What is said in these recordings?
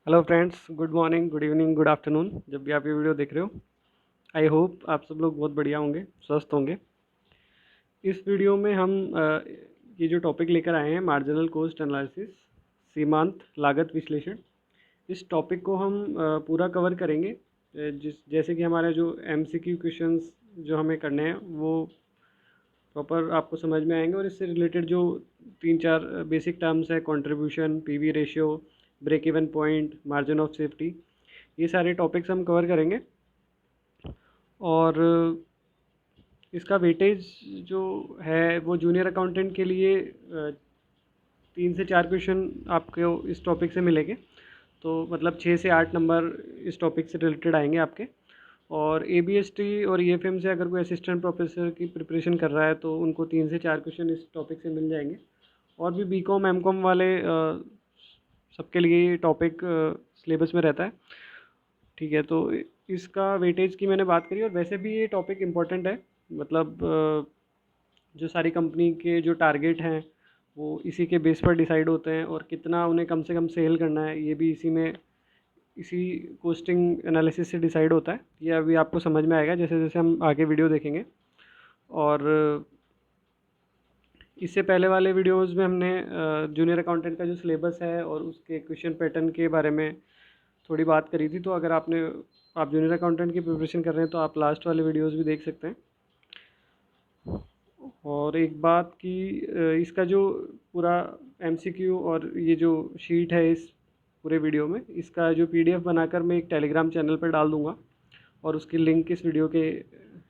Hello friends, good morning, good evening, good afternoon. जब भी आप ये वीडियो देख रहे हो, आई होप आप सब लोग बहुत बढ़िया होंगे, स्वस्थ होंगे। इस वीडियो में हम ये जो टॉपिक लेकर आए हैं, मार्जिनल कॉस्ट एनालिसिस, सीमांत लागत विश्लेषण। इस टॉपिक को हम पूरा कवर करेंगे। जिस जैसे कि हमारे जो एमसीक्यू क्वेश्चंस जो हमें करने हैं वो प्रॉपर आपको समझ में आएंगे, और इससे रिलेटेड जो तीन चार बेसिक टर्म्स है, contribution, PV ratio, break even point, margin of safety, ये सारे टॉपिक्स हम कवर करेंगे। और इसका वेटेज जो है वो जूनियर अकाउंटेंट के लिए 3 से 4 क्वेश्चन आपको इस टॉपिक से मिलेंगे। तो मतलब 6 से 8 नंबर इस टॉपिक से रिलेटेड आएंगे आपके। और ABST और EFM से अगर कोई असिस्टेंट प्रोफेसर की प्रिपरेशन कर रहा है तो उनको 3 से 4 क्वेश्चन इस टॉपिक से मिल जाएंगे। और भी BCom MCom वाले सबके लिए ये टॉपिक सिलेबस में रहता है। ठीक है, तो इसका वेटेज की मैंने बात करी, और वैसे भी ये टॉपिक इम्पोर्टेंट है। मतलब जो सारी कंपनी के जो टारगेट हैं वो इसी के बेस पर डिसाइड होते हैं, और कितना उन्हें कम से कम सेल करना है ये भी इसी कोस्टिंग एनालिसिस से डिसाइड होता है। ये अभी आपको समझ में आएगा जैसे जैसे हम आगे वीडियो देखेंगे। और इससे पहले वाले वीडियोस में हमने जूनियर अकाउंटेंट का जो सिलेबस है और उसके क्वेश्चन पैटर्न के बारे में थोड़ी बात करी थी। तो अगर आप जूनियर अकाउंटेंट की प्रिपरेशन कर रहे हैं तो आप लास्ट वाले वीडियोस भी देख सकते हैं। और एक बात कि इसका जो पूरा MCQ और ये जो शीट है इस पूरे वीडियो में, इसका जो PDF बनाकर मैं एक टेलीग्राम चैनल पर डाल दूंगा, और उसकी लिंक इस वीडियो के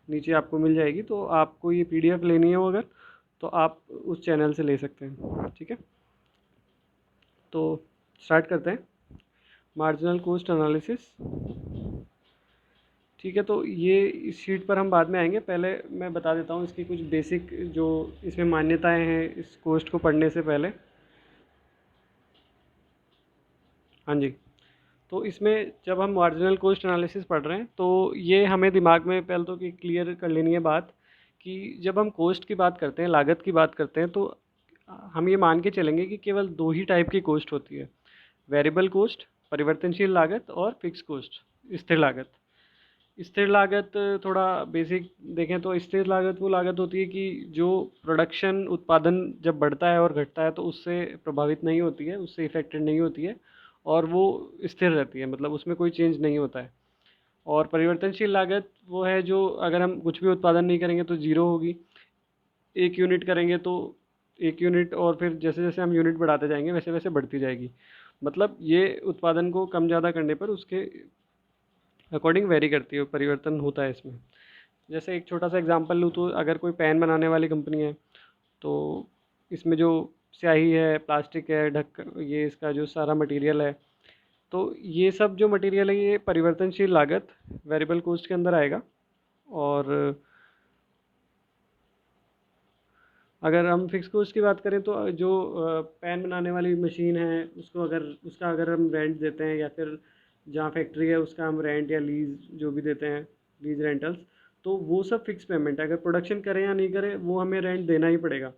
नीचे आपको मिल जाएगी। तो आपको ये PDF लेनी हो अगर, तो आप उस चैनल से ले सकते हैं। ठीक है, तो स्टार्ट करते हैं मार्जिनल कॉस्ट एनालिसिस। ठीक है, तो ये इस शीट पर हम बाद में आएंगे। पहले मैं बता देता हूँ इसकी कुछ बेसिक जो इसमें मान्यताएं हैं इस कोस्ट को पढ़ने से पहले। हाँ जी, तो इसमें जब हम मार्जिनल कॉस्ट एनालिसिस पढ़ रहे हैं तो ये हमें दिमाग में पहले तो कि क्लियर कर लेनी है बात कि जब हम कोस्ट की बात करते हैं, लागत की बात करते हैं, तो हम ये मान के चलेंगे कि केवल दो ही टाइप की कोस्ट होती है: वेरिएबल कोस्ट, परिवर्तनशील लागत, और फिक्स कोस्ट, स्थिर लागत। स्थिर लागत थोड़ा बेसिक देखें तो स्थिर लागत वो लागत होती है कि जो प्रोडक्शन, उत्पादन जब बढ़ता है और घटता है तो उससे प्रभावित नहीं होती है, उससे इफेक्टेड नहीं होती है, और वो स्थिर रहती है, मतलब उसमें कोई चेंज नहीं होता है। और परिवर्तनशील लागत वो है जो अगर हम कुछ भी उत्पादन नहीं करेंगे तो जीरो होगी, 1 यूनिट करेंगे तो 1 यूनिट, और फिर जैसे जैसे हम यूनिट बढ़ाते जाएंगे वैसे वैसे बढ़ती जाएगी। मतलब ये उत्पादन को कम ज़्यादा करने पर उसके अकॉर्डिंग वेरी करती है, परिवर्तन होता है इसमें। जैसे एक छोटा सा एग्जांपल लूँ तो अगर कोई पेन बनाने वाली कंपनी है तो इसमें जो स्याही है, प्लास्टिक है, ये इसका जो सारा मटेरियल है, तो ये सब जो मटेरियल है ये परिवर्तनशील लागत वेरिएबल कॉस्ट के अंदर आएगा। और अगर हम फिक्स कॉस्ट की बात करें तो जो पेन बनाने वाली मशीन है अगर हम रेंट देते हैं, या फिर जहाँ फैक्ट्री है उसका हम रेंट या लीज जो भी देते हैं, लीज रेंटल्स, तो वो सब फिक्स पेमेंट है। अगर प्रोडक्शन करें या नहीं करें वो हमें रेंट देना ही पड़ेगा,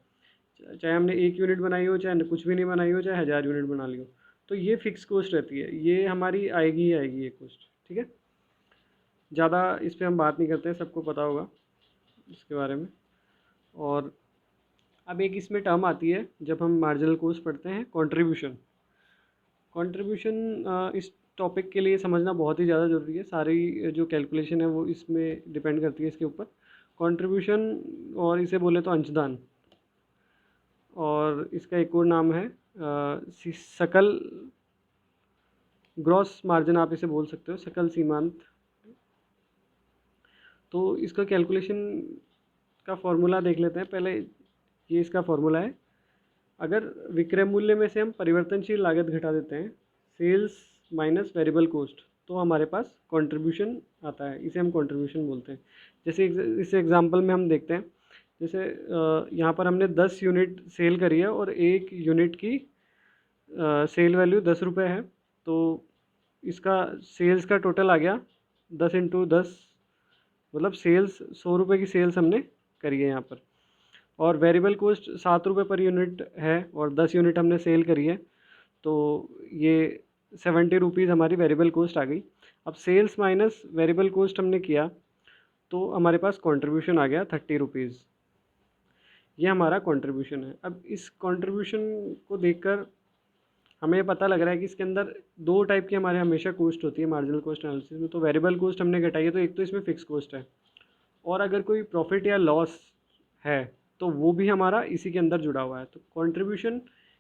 चाहे हमने 1 यूनिट बनाई हो, चाहे कुछ भी नहीं बनाई हो, चाहे 1000 यूनिट बना ली हो। तो ये फिक्स कॉस्ट रहती है, ये हमारी आएगी ही आएगी ये कॉस्ट। ठीक है, ज़्यादा इस पर हम बात नहीं करते हैं, सबको पता होगा इसके बारे में। और अब एक इसमें टर्म आती है जब हम मार्जिनल कॉस्ट पढ़ते हैं, कंट्रीब्यूशन। कंट्रीब्यूशन इस टॉपिक के लिए समझना बहुत ही ज़्यादा ज़रूरी है। सारी जो कैलकुलेशन है वो इसमें डिपेंड करती है इसके ऊपर। कंट्रीब्यूशन, और इसे बोले तो अंशदान, और इसका एक और नाम है सकल ग्रॉस मार्जिन, आप इसे बोल सकते हो, सकल सीमांत। तो इसका कैलकुलेशन का फॉर्मूला देख लेते हैं पहले। ये इसका फॉर्मूला है, अगर विक्रय मूल्य में से हम परिवर्तनशील लागत घटा देते हैं, सेल्स माइनस वेरिएबल कॉस्ट, तो हमारे पास कंट्रीब्यूशन आता है, इसे हम कंट्रीब्यूशन बोलते हैं। जैसे इस एग्जांपल में हम देखते हैं, जैसे यहाँ पर हमने 10 यूनिट सेल करी है और 1 यूनिट की सेल वैल्यू 10 रुपये है। तो इसका सेल्स का टोटल आ गया 10 × 10, मतलब सेल्स 100 रुपये की सेल्स हमने करी है यहाँ पर। और वेरिएबल कॉस्ट 7 रुपये पर यूनिट है और 10 यूनिट हमने सेल करी है, तो ये 70 रुपीज़ हमारी वेरिएबल कॉस्ट आ गई। अब सेल्स माइनस वेरिएबल कॉस्ट हमने किया तो हमारे पास कंट्रीब्यूशन आ गया 30 रुपीज़। ये हमारा कंट्रीब्यूशन है। अब इस कंट्रीब्यूशन को देखकर हमें ये पता लग रहा है कि इसके अंदर दो टाइप की हमारे हमेशा कॉस्ट होती है मार्जिनल कॉस्ट एनालिसिस में। तो वेरिएबल कॉस्ट हमने घटाई है, तो एक तो इसमें फिक्स कॉस्ट है, और अगर कोई प्रॉफिट या लॉस है तो वो भी हमारा इसी के अंदर जुड़ा हुआ है। तो कंट्रीब्यूशन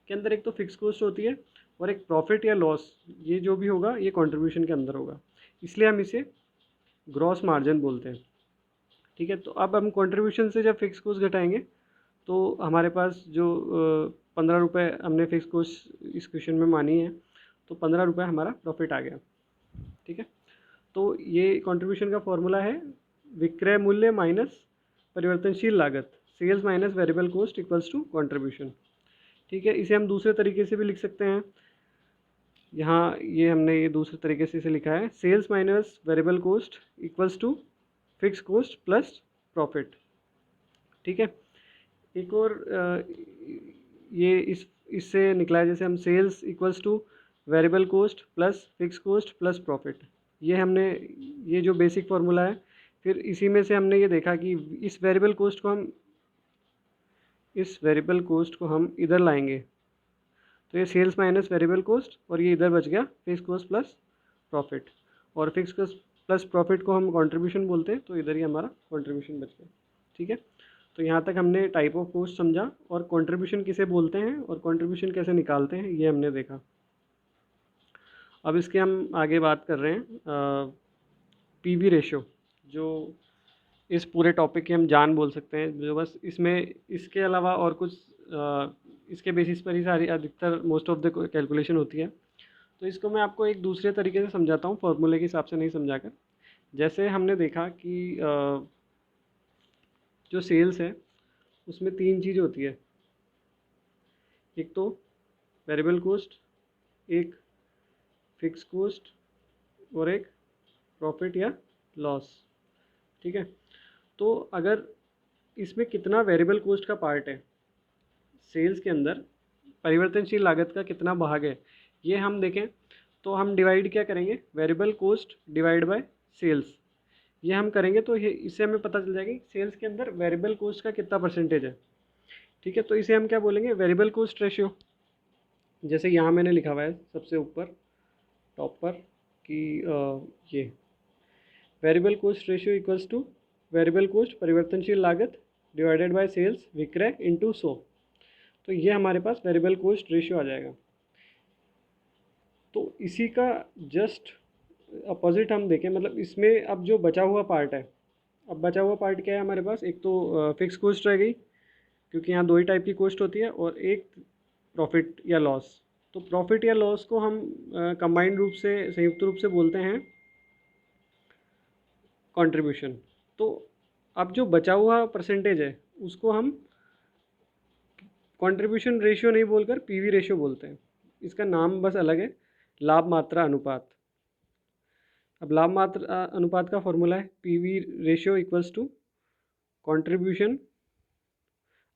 के अंदर एक तो फिक्स कॉस्ट होती है और एक प्रॉफिट या लॉस, ये जो भी होगा ये कंट्रीब्यूशन के अंदर होगा, इसलिए हम इसे ग्रॉस मार्जिन बोलते हैं। ठीक है, तो अब हम कंट्रीब्यूशन से जब फिक्स कॉस्ट घटाएंगे तो हमारे पास जो 15 रुपये हमने फिक्स कॉस्ट इस क्वेश्चन में मानी है, तो 15 रुपये हमारा प्रॉफिट आ गया। ठीक है, तो ये कंट्रीब्यूशन का फॉर्मूला है विक्रय मूल्य माइनस परिवर्तनशील लागत, sales minus variable cost equals to contribution. ठीक है, इसे हम दूसरे तरीके से भी लिख सकते हैं। यहाँ ये हमने ये दूसरे तरीके से इसे लिखा है, sales minus variable cost equals to fix cost plus profit. ठीक है, एक और ये इससे निकला है, जैसे हम sales equals to variable cost plus fix cost plus profit. ये हमने ये जो बेसिक फार्मूला है, फिर इसी में से हमने ये देखा कि इस वेरिएबल कॉस्ट को हम इधर लाएंगे, तो ये सेल्स माइनस वेरिएबल कॉस्ट और ये इधर बच गया फिक्स कॉस्ट प्लस प्रॉफिट, और फिक्स कॉस्ट प्लस प्रॉफिट को हम कंट्रीब्यूशन बोलते हैं, तो इधर ही हमारा कंट्रीब्यूशन बच गया। ठीक है, तो यहाँ तक हमने टाइप ऑफ कॉस्ट समझा और कंट्रीब्यूशन किसे बोलते हैं और कंट्रीब्यूशन कैसे निकालते हैं ये हमने देखा। अब इसके हम आगे बात कर रहे हैं पीवी रेशो, जो इस पूरे टॉपिक की हम जान बोल सकते हैं, जो बस इसमें इसके अलावा और कुछ इसके बेसिस पर ही सारी अधिकतर मोस्ट ऑफ द कैलकुलेशन होती है। तो इसको मैं आपको एक दूसरे तरीके से समझाता हूँ, फॉर्मूले के हिसाब से नहीं समझाकर। जैसे हमने देखा कि जो सेल्स है उसमें तीन चीज़ होती है, एक तो वेरिएबल कॉस्ट, एक फिक्स कॉस्ट और एक प्रॉफिट या लॉस। ठीक है, तो अगर इसमें कितना वेरिएबल कॉस्ट का पार्ट है सेल्स के अंदर, परिवर्तनशील लागत का कितना भाग है, ये हम देखें तो हम डिवाइड क्या करेंगे, variable cost divide by sales, ये हम करेंगे तो ये इससे हमें पता चल जाएगा कि सेल्स के अंदर वेरिएबल कॉस्ट का कितना परसेंटेज है। ठीक है, तो इसे हम क्या बोलेंगे, वेरिएबल कॉस्ट रेशियो। जैसे यहाँ मैंने लिखा हुआ है सबसे ऊपर टॉप पर कि ये variable cost ratio equals to variable cost परिवर्तनशील लागत डिवाइडेड बाय सेल्स विक्रय इंटू 100। तो ये हमारे पास वेरिएबल कॉस्ट रेशियो आ जाएगा। तो इसी का जस्ट अपोजिट हम देखें, मतलब इसमें अब जो बचा हुआ पार्ट है, अब बचा हुआ पार्ट क्या है हमारे पास, एक तो फिक्स कॉस्ट रह गई क्योंकि यहाँ दो ही टाइप की कॉस्ट होती है, और एक प्रॉफिट या लॉस। तो प्रॉफिट या लॉस को हम कंबाइंड रूप से, संयुक्त रूप से बोलते हैं कंट्रीब्यूशन। तो अब जो बचा हुआ परसेंटेज है उसको हम कंट्रीब्यूशन रेशियो नहीं बोलकर पीवी रेशियो बोलते हैं, इसका नाम बस अलग है, लाभ मात्रा अनुपात। अब लाभ मात्रा अनुपात का फॉर्मूला है PV ratio equals to contribution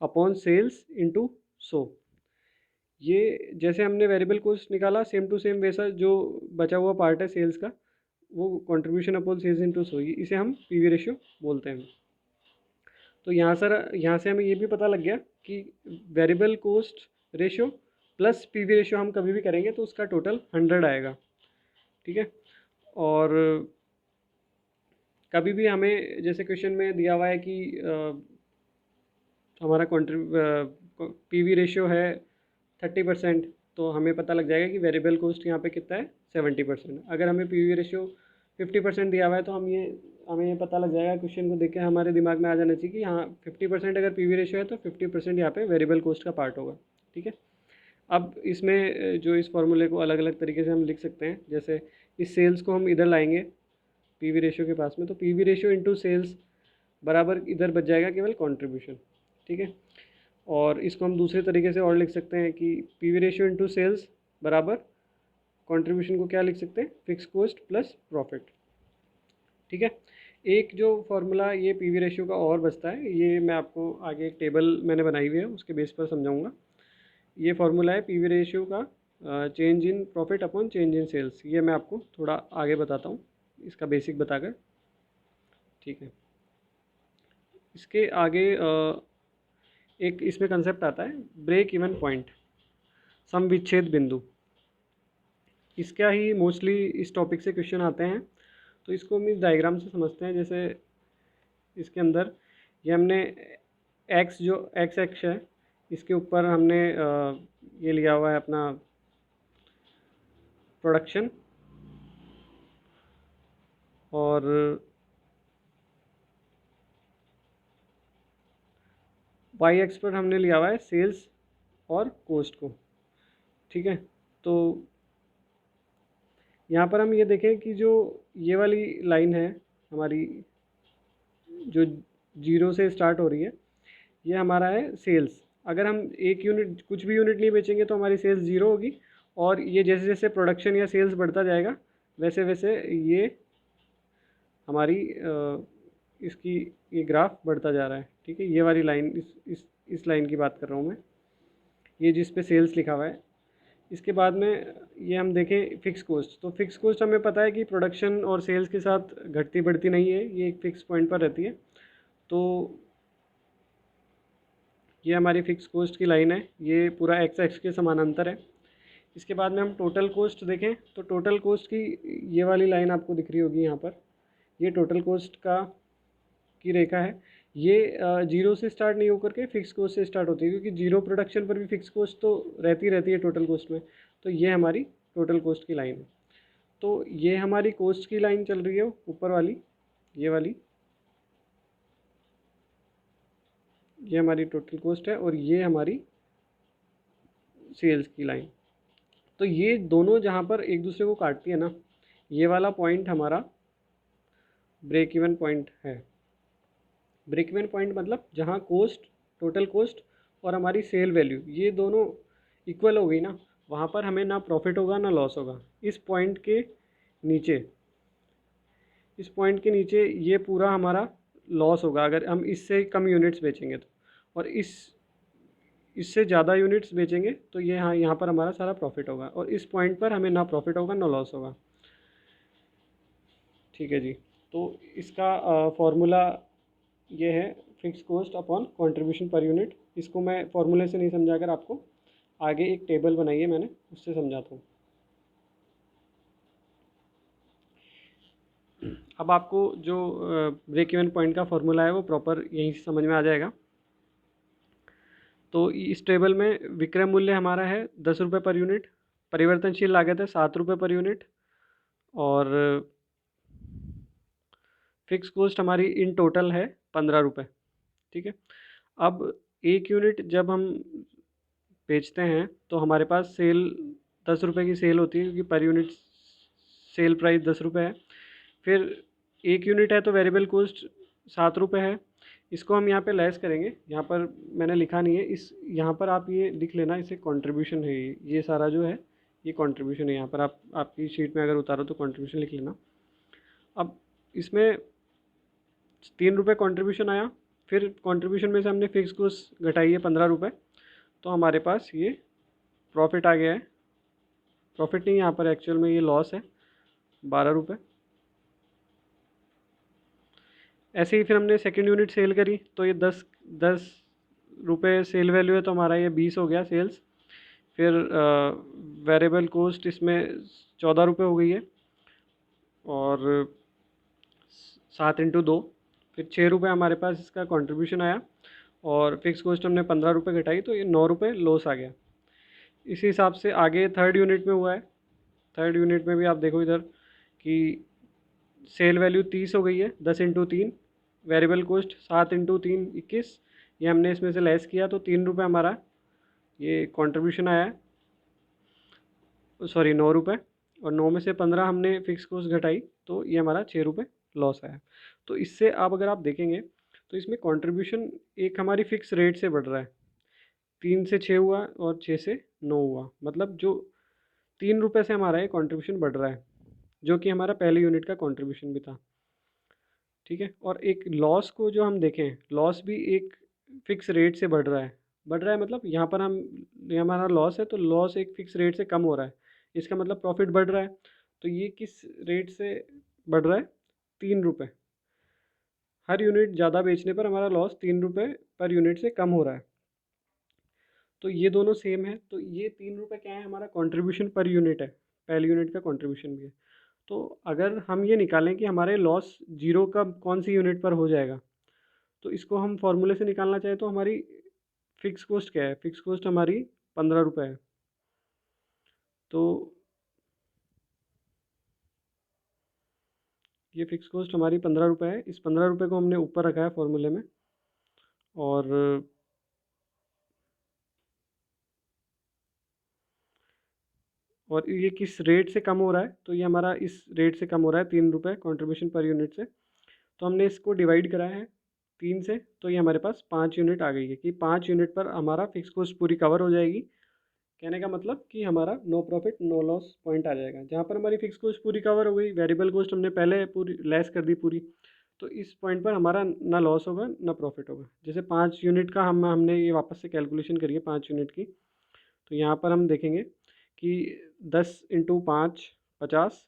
upon sales into 100। ये जैसे हमने वेरिएबल कॉस्ट निकाला, सेम टू सेम वैसा जो बचा हुआ पार्ट है सेल्स का, वो कंट्रीब्यूशन अपॉन सेल्स इंटू 100, इसे हम पीवी रेशियो बोलते हैं। तो यहाँ से हमें ये भी पता लग गया कि variable cost ratio plus PV ratio हम कभी भी करेंगे तो उसका टोटल 100 आएगा। ठीक है, और कभी भी हमें जैसे क्वेश्चन में दिया हुआ है कि हमारा पीवी रेशियो है 30%, तो हमें पता लग जाएगा कि वेरिएबल कॉस्ट यहाँ पे कितना है 70%। अगर हमें पीवी रेशियो 50% दिया हुआ है तो हमें ये पता लग जाएगा, क्वेश्चन को देख के हमारे दिमाग में आ जाना चाहिए कि हाँ 50% अगर पीवी रेशियो है तो 50% यहाँ पे वेरिएबल कॉस्ट का पार्ट होगा। ठीक है, अब इसमें जो इस फॉर्मूले को अलग अलग तरीके से हम लिख सकते हैं, जैसे इस सेल्स को हम इधर लाएंगे पीवी रेशियो के पास में, तो पीवी रेशियो इंटू सेल्स बराबर इधर बच जाएगा केवल कंट्रीब्यूशन। ठीक है, और इसको हम दूसरे तरीके से और लिख सकते हैं कि पीवी रेशियो इंटू सेल्स बराबर कंट्रीब्यूशन को क्या लिख सकते हैं, फिक्स कॉस्ट प्लस प्रॉफिट। ठीक है, एक जो फार्मूला ये पीवी रेशियो का और बचता है, ये मैं आपको आगे एक टेबल मैंने बनाई हुई है उसके बेस पर समझाऊंगा। ये फार्मूला है पीवी रेशियो का change in profit upon change in sales, ये मैं आपको थोड़ा आगे बताता हूँ इसका बेसिक बताकर। ठीक है, इसके आगे एक इसमें कंसेप्ट आता है ब्रेक इवन पॉइंट, सम विच्छेद बिंदु। इसका ही मोस्टली इस टॉपिक से क्वेश्चन आते हैं, तो इसको हम इस डायग्राम से समझते हैं। जैसे इसके अंदर ये हमने एक्स, जो एक्स एक्स है, इसके ऊपर हमने ये लिया हुआ है अपना प्रोडक्शन, और वाई एक्स पर हमने लिया हुआ है सेल्स और कोस्ट को। ठीक है, तो यहाँ पर हम ये देखें कि जो ये वाली लाइन है हमारी, जो जीरो से स्टार्ट हो रही है, ये हमारा है सेल्स। अगर हम एक यूनिट, कुछ भी यूनिट नहीं बेचेंगे तो हमारी सेल्स ज़ीरो होगी, और ये जैसे जैसे प्रोडक्शन या सेल्स बढ़ता जाएगा वैसे वैसे ये हमारी इसकी ये ग्राफ बढ़ता जा रहा है। ठीक है, ये वाली लाइन, इस लाइन की बात कर रहा हूँ मैं, ये जिस पे सेल्स लिखा हुआ है। इसके बाद में ये हम देखें फिक्स कोस्ट, तो फिक्स कोस्ट हमें पता है कि प्रोडक्शन और सेल्स के साथ घटती बढ़ती नहीं है, ये एक फिक्स पॉइंट पर रहती है। तो ये हमारी फिक्स कोस्ट की लाइन है, ये पूरा एक्स एक्स के समानांतर है। इसके बाद में हम टोटल कोस्ट देखें, तो टोटल कोस्ट की ये वाली लाइन आपको दिख रही होगी यहाँ पर, ये टोटल कोस्ट की रेखा है। ये जीरो से स्टार्ट नहीं होकर के फिक्स कोस्ट से स्टार्ट होती है, क्योंकि जीरो प्रोडक्शन पर भी फिक्स कोस्ट तो रहती है टोटल कोस्ट में। तो ये हमारी टोटल कोस्ट की लाइन है। तो ये हमारी कोस्ट की लाइन चल रही है ऊपर वाली, ये वाली, ये हमारी टोटल कोस्ट है, और ये हमारी सेल्स की लाइन। तो ये दोनों जहाँ पर एक दूसरे को काटती है ना, ये वाला पॉइंट हमारा ब्रेक इवन पॉइंट है। ब्रेक इवन पॉइंट मतलब जहाँ कोस्ट, टोटल कोस्ट और हमारी सेल वैल्यू, ये दोनों इक्वल हो गई ना, वहाँ पर हमें ना प्रॉफिट होगा ना लॉस होगा। इस पॉइंट के नीचे, इस पॉइंट के नीचे ये पूरा हमारा लॉस होगा अगर हम इससे कम यूनिट्स बेचेंगे तो, और इससे ज़्यादा यूनिट्स बेचेंगे तो ये यहाँ पर हमारा सारा प्रॉफिट होगा, और इस पॉइंट पर हमें ना प्रॉफिट होगा ना लॉस होगा। ठीक है जी, तो इसका फॉर्मूला ये है fix cost upon contribution per unit. इसको मैं फॉर्मूले से नहीं समझा कर आपको आगे एक टेबल बनाई है मैंने, उससे समझाता हूँ। अब आपको जो ब्रेक इवन पॉइंट का फॉर्मूला है वो प्रॉपर यहीं से समझ में आ जाएगा। तो इस टेबल में विक्रय मूल्य हमारा है 10 रुपये पर यूनिट, परिवर्तनशील लागत है 7 रुपये पर यूनिट, और फिक्स कॉस्ट हमारी इन टोटल है 15 रुपये। ठीक है, अब एक यूनिट जब हम बेचते हैं तो हमारे पास सेल 10 रुपये की सेल होती है, क्योंकि पर यूनिट सेल प्राइस 10 रुपये है। फिर एक यूनिट है तो वेरिएबल कॉस्ट 7 रुपये है। इसको हम यहाँ पे लेस करेंगे, यहाँ पर मैंने लिखा नहीं है, इस यहाँ पर आप ये लिख लेना, इसे कंट्रीब्यूशन है, ये सारा जो है ये कंट्रीब्यूशन है। यहाँ पर आप आपकी शीट में अगर उतारो तो कंट्रीब्यूशन लिख लेना। अब इसमें 3 रुपये कंट्रीब्यूशन आया, फिर कंट्रीब्यूशन में से हमने फिक्स कॉस्ट घटाई है 15 रुपये, तो हमारे पास ये प्रॉफिट आ गया है। प्रॉफिट नहीं, यहाँ पर एक्चुअल में ये लॉस है 12 रुपये। ऐसे ही फिर हमने सेकंड यूनिट सेल करी, तो ये 10 रुपये सेल वैल्यू है, तो हमारा ये 20 हो गया सेल्स। फिर वेरिएबल कॉस्ट इसमें 14 रुपये हो गई है, और 7 इंटू 2, फिर 6 रुपये हमारे पास इसका कंट्रीब्यूशन आया, और फिक्स कॉस्ट हमने 15 रुपये घटाई, तो ये 9 रुपये लॉस आ गया। इसी हिसाब से आगे थर्ड यूनिट में हुआ है। थर्ड यूनिट में भी आप देखो इधर कि सेल वैल्यू 30 हो गई है, 10 इंटू 3, वेरिएबल कॉस्ट 7 इंटू 3 21, ये हमने इसमें से लेस किया तो 3 रुपये हमारा ये कंट्रीब्यूशन आया है, सॉरी 9 रुपये, और 9 में से 15 हमने फिक्स कॉस्ट घटाई, तो ये हमारा 6 रुपये लॉस आया। तो इससे आप अगर आप देखेंगे तो इसमें कंट्रीब्यूशन एक हमारी फिक्स रेट से बढ़ रहा है, 3 से 6 हुआ और 6 से 9 हुआ, मतलब जो 3 रुपये से हमारा ये कंट्रीब्यूशन बढ़ रहा है, जो कि हमारा पहले यूनिट का कंट्रीब्यूशन भी था। ठीक है, और एक लॉस को जो हम देखें, लॉस भी एक फिक्स रेट से बढ़ रहा है, बढ़ रहा है मतलब यहाँ पर हम, ये हमारा लॉस है तो लॉस एक फिक्स रेट से कम हो रहा है, इसका मतलब प्रॉफिट बढ़ रहा है। तो ये किस रेट से बढ़ रहा है? 3 रुपये। हर यूनिट ज़्यादा बेचने पर हमारा लॉस 3 रुपये पर यूनिट से कम हो रहा है। तो ये दोनों सेम है, तो ये 3 रुपये क्या है? हमारा कंट्रीब्यूशन पर यूनिट है, पहली यूनिट का कंट्रीब्यूशन भी है। तो अगर हम ये निकालें कि हमारे लॉस जीरो कब कौन सी यूनिट पर हो जाएगा, तो इसको हम फॉर्मूले से निकालना चाहें तो हमारी फिक्स कॉस्ट क्या है? फिक्स कॉस्ट हमारी 15 रुपये है। तो ये फिक्स कॉस्ट हमारी 15 रुपये है। इस 15 रुपये को हमने ऊपर रखा है फॉर्मूले में, और ये किस रेट से कम हो रहा है? तो ये हमारा इस रेट से कम हो रहा है, 3 रुपये कंट्रीब्यूशन पर यूनिट से। तो हमने इसको डिवाइड करा है 3 से, तो ये हमारे पास 5 यूनिट आ गई है कि 5 यूनिट पर हमारा फिक्स कॉस्ट पूरी कवर हो जाएगी। कहने का मतलब कि हमारा no profit no loss point आ जाएगा, जहाँ पर हमारी फिक्स कॉस्ट पूरी कवर हो गई, वेरिएबल कॉस्ट हमने पहले पूरी लेस कर दी पूरी। तो इस पॉइंट पर हमारा ना लॉस होगा ना प्रॉफिट होगा। जैसे 5 यूनिट का हमने ये वापस से कैलकुलेशन करी है 5 यूनिट की, तो यहाँ पर हम देखेंगे कि 10 × 5 50,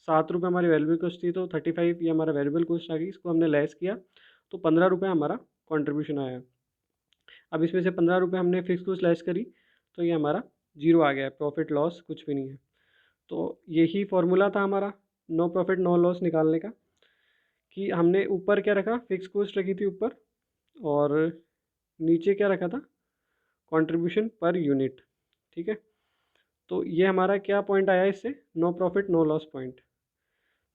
7 रुपये हमारी वेरिएबल कॉस्ट थी, तो 35 ये हमारा वेरिएबल कॉस्ट आ गई, इसको हमने लेस किया तो 15 रुपये हमारा कॉन्ट्रीब्यूशन आया। अब इसमें से 15 रुपये हमने फिक्स कॉस्ट लेस करी तो ये हमारा जीरो आ गया है, प्रॉफिट लॉस कुछ भी नहीं है। तो यही फॉर्मूला था हमारा नो प्रॉफिट नो लॉस निकालने का, कि हमने ऊपर क्या रखा? फिक्स कॉस्ट रखी थी ऊपर, और नीचे क्या रखा था? Contribution per unit. ठीक है, तो ये हमारा क्या पॉइंट आया इससे? No profit no loss point.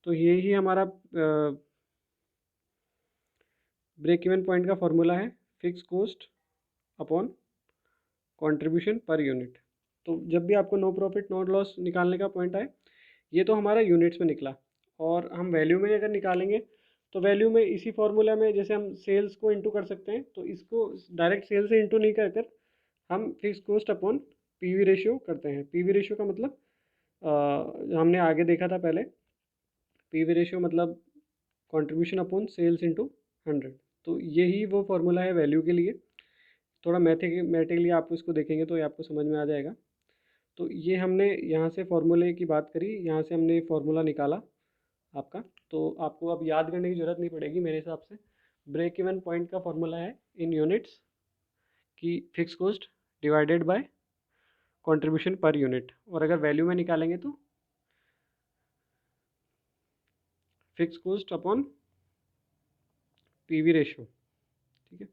तो यही हमारा ब्रेक इवन पॉइंट का फॉर्मूला है, fix cost upon contribution per unit. तो जब भी आपको नो प्रॉफिट नो लॉस निकालने का पॉइंट आए, ये तो हमारा यूनिट्स में निकला, और हम वैल्यू में अगर निकालेंगे तो वैल्यू में इसी फॉर्मूला में जैसे हम सेल्स को इंटू कर सकते हैं, तो इसको डायरेक्ट सेल से इंटू नहीं कर कर हम fix cost upon PV ratio करते हैं। पीवी रेशियो का मतलब हमने आगे देखा था पहले, पीवी रेशियो मतलब कंट्रीब्यूशन अपॉन सेल्स इंटू 100। तो यही वो फॉर्मूला है वैल्यू के लिए। थोड़ा मैथमेटिकली आप इसको देखेंगे तो ये आपको समझ में आ जाएगा। तो ये हमने यहाँ से फॉर्मूले की बात करी, यहाँ से हमने फॉर्मूला निकाला आपका, तो आपको अब याद करने की ज़रूरत नहीं पड़ेगी मेरे हिसाब से। ब्रेक इवन पॉइंट का फॉर्मूला है इन यूनिट्स की fix cost divided by contribution per unit, और अगर वैल्यू में निकालेंगे तो fix cost upon PV ratio. ठीक है,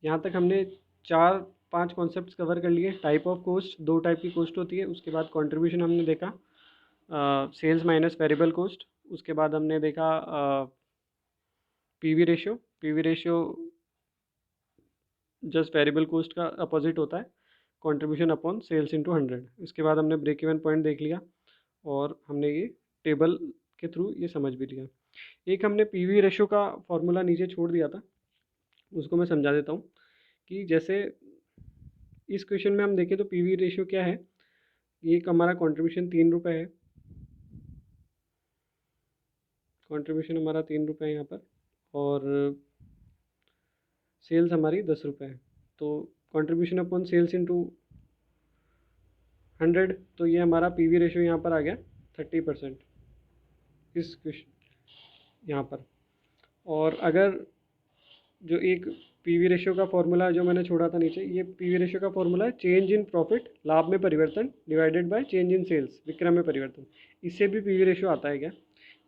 यहाँ तक हमने 4-5 कॉन्सेप्ट्स कवर कर लिए। टाइप ऑफ कॉस्ट, 2 टाइप की कॉस्ट होती है। उसके बाद कंट्रीब्यूशन हमने देखा, सेल्स माइनस वेरिएबल कॉस्ट। उसके बाद हमने देखा PV ratio. PV ratio just variable cost का अपोजिट होता है, कंट्रीब्यूशन अपॉन सेल्स इंटू 100। इसके बाद हमने ब्रेक इवन पॉइंट देख लिया, और हमने ये टेबल के थ्रू ये समझ भी लिया। एक हमने पीवी रेशियो का फॉर्मूला नीचे छोड़ दिया था, उसको मैं समझा देता हूँ कि जैसे इस क्वेश्चन में हम देखें तो पीवी रेशियो क्या है? ये हमारा कंट्रीब्यूशन 3 रुपये है, कंट्रीब्यूशन हमारा 3 रुपये है यहाँ पर, और सेल्स हमारी 10 रुपये है। तो कंट्रीब्यूशन अपॉन सेल्स इंटू 100, तो ये हमारा पीवी रेशियो यहाँ पर आ गया 30% इस क्वेश्चन यहाँ पर। और अगर जो एक पीवी रेशियो का फॉर्मूला जो मैंने छोड़ा था नीचे, ये पीवी रेशियो का फॉर्मूला है चेंज इन प्रॉफिट, लाभ में परिवर्तन, divided by change in sales, विक्रय में परिवर्तन। इससे भी पीवी रेशियो आता है क्या?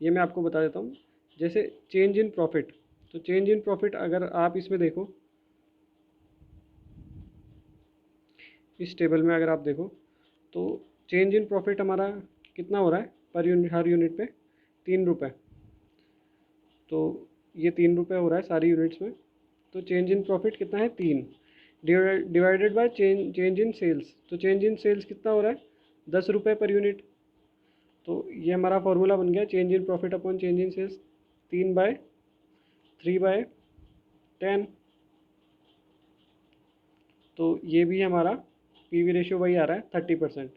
ये मैं आपको बता देता हूँ। जैसे चेंज इन प्रॉफिट, तो चेंज इन प्रॉफिट अगर आप इसमें देखो, इस टेबल में अगर आप देखो तो चेंज इन प्रॉफिट हमारा कितना हो रहा है पर यूनिट, हर यूनिट पे 3 रुपये। तो ये 3 रुपये हो रहा है सारी यूनिट्स में। तो चेंज इन प्रॉफिट कितना है? 3, divided by change in sales. तो चेंज इन सेल्स कितना हो रहा है? 10 रुपये पर यूनिट। तो ये हमारा फॉर्मूला बन गया change in profit upon change in sales, 3/3/10। तो ये भी हमारा पीवी रेशियो वही आ रहा है 30%।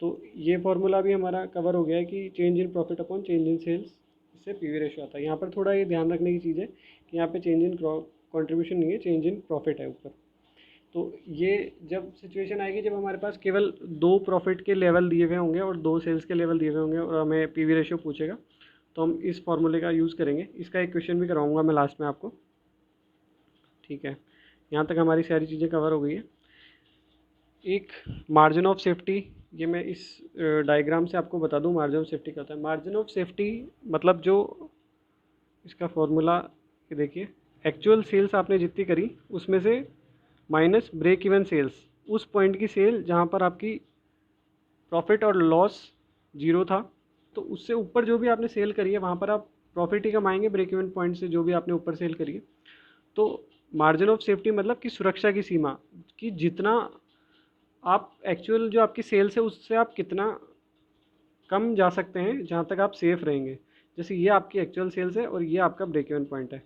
तो ये फॉर्मूला भी हमारा कवर हो गया है कि change in profit upon change in sales, इससे पीवी रेशियो आता है। यहाँ पर थोड़ा ये ध्यान रखने की चीज़ है कि यहाँ पे चेंज इन कंट्रीब्यूशन नहीं है, चेंज इन प्रॉफिट है ऊपर। तो ये जब सिचुएशन आएगी जब हमारे पास केवल 2 प्रॉफिट के लेवल दिए हुए होंगे और 2 सेल्स के लेवल दिए हुए होंगे और हमें पीवी रेशियो पूछेगा, तो हम इस फॉर्मूले का यूज़ करेंगे। इसका एक क्वेश्चन भी कराऊंगा मैं लास्ट में आपको। ठीक है, यहाँ तक हमारी सारी चीज़ें कवर हो गई है। एक मार्जिन ऑफ सेफ्टी, ये मैं इस डायग्राम से आपको बता दूं मार्जिन ऑफ सेफ्टी क्या होता है। मार्जिन ऑफ सेफ्टी मतलब जो इसका फॉर्मूला, ये देखिए, एक्चुअल सेल्स आपने जितनी करी उसमें से माइनस ब्रेक इवन सेल्स, उस पॉइंट की सेल जहाँ पर आपकी प्रॉफिट और लॉस जीरो था, तो उससे ऊपर जो भी आपने सेल करी है वहाँ पर आप प्रॉफिट ही कमाएंगे ब्रेक इवन पॉइंट से, जो भी आपने ऊपर सेल करी है। तो मार्जिन ऑफ सेफ्टी मतलब कि सुरक्षा की सीमा, कि जितना आप एक्चुअल जो आपकी सेल्स है उससे आप कितना कम जा सकते हैं जहाँ तक आप सेफ़ रहेंगे। जैसे ये आपकी एक्चुअल सेल्स है और ये आपका ब्रेक इवन पॉइंट है,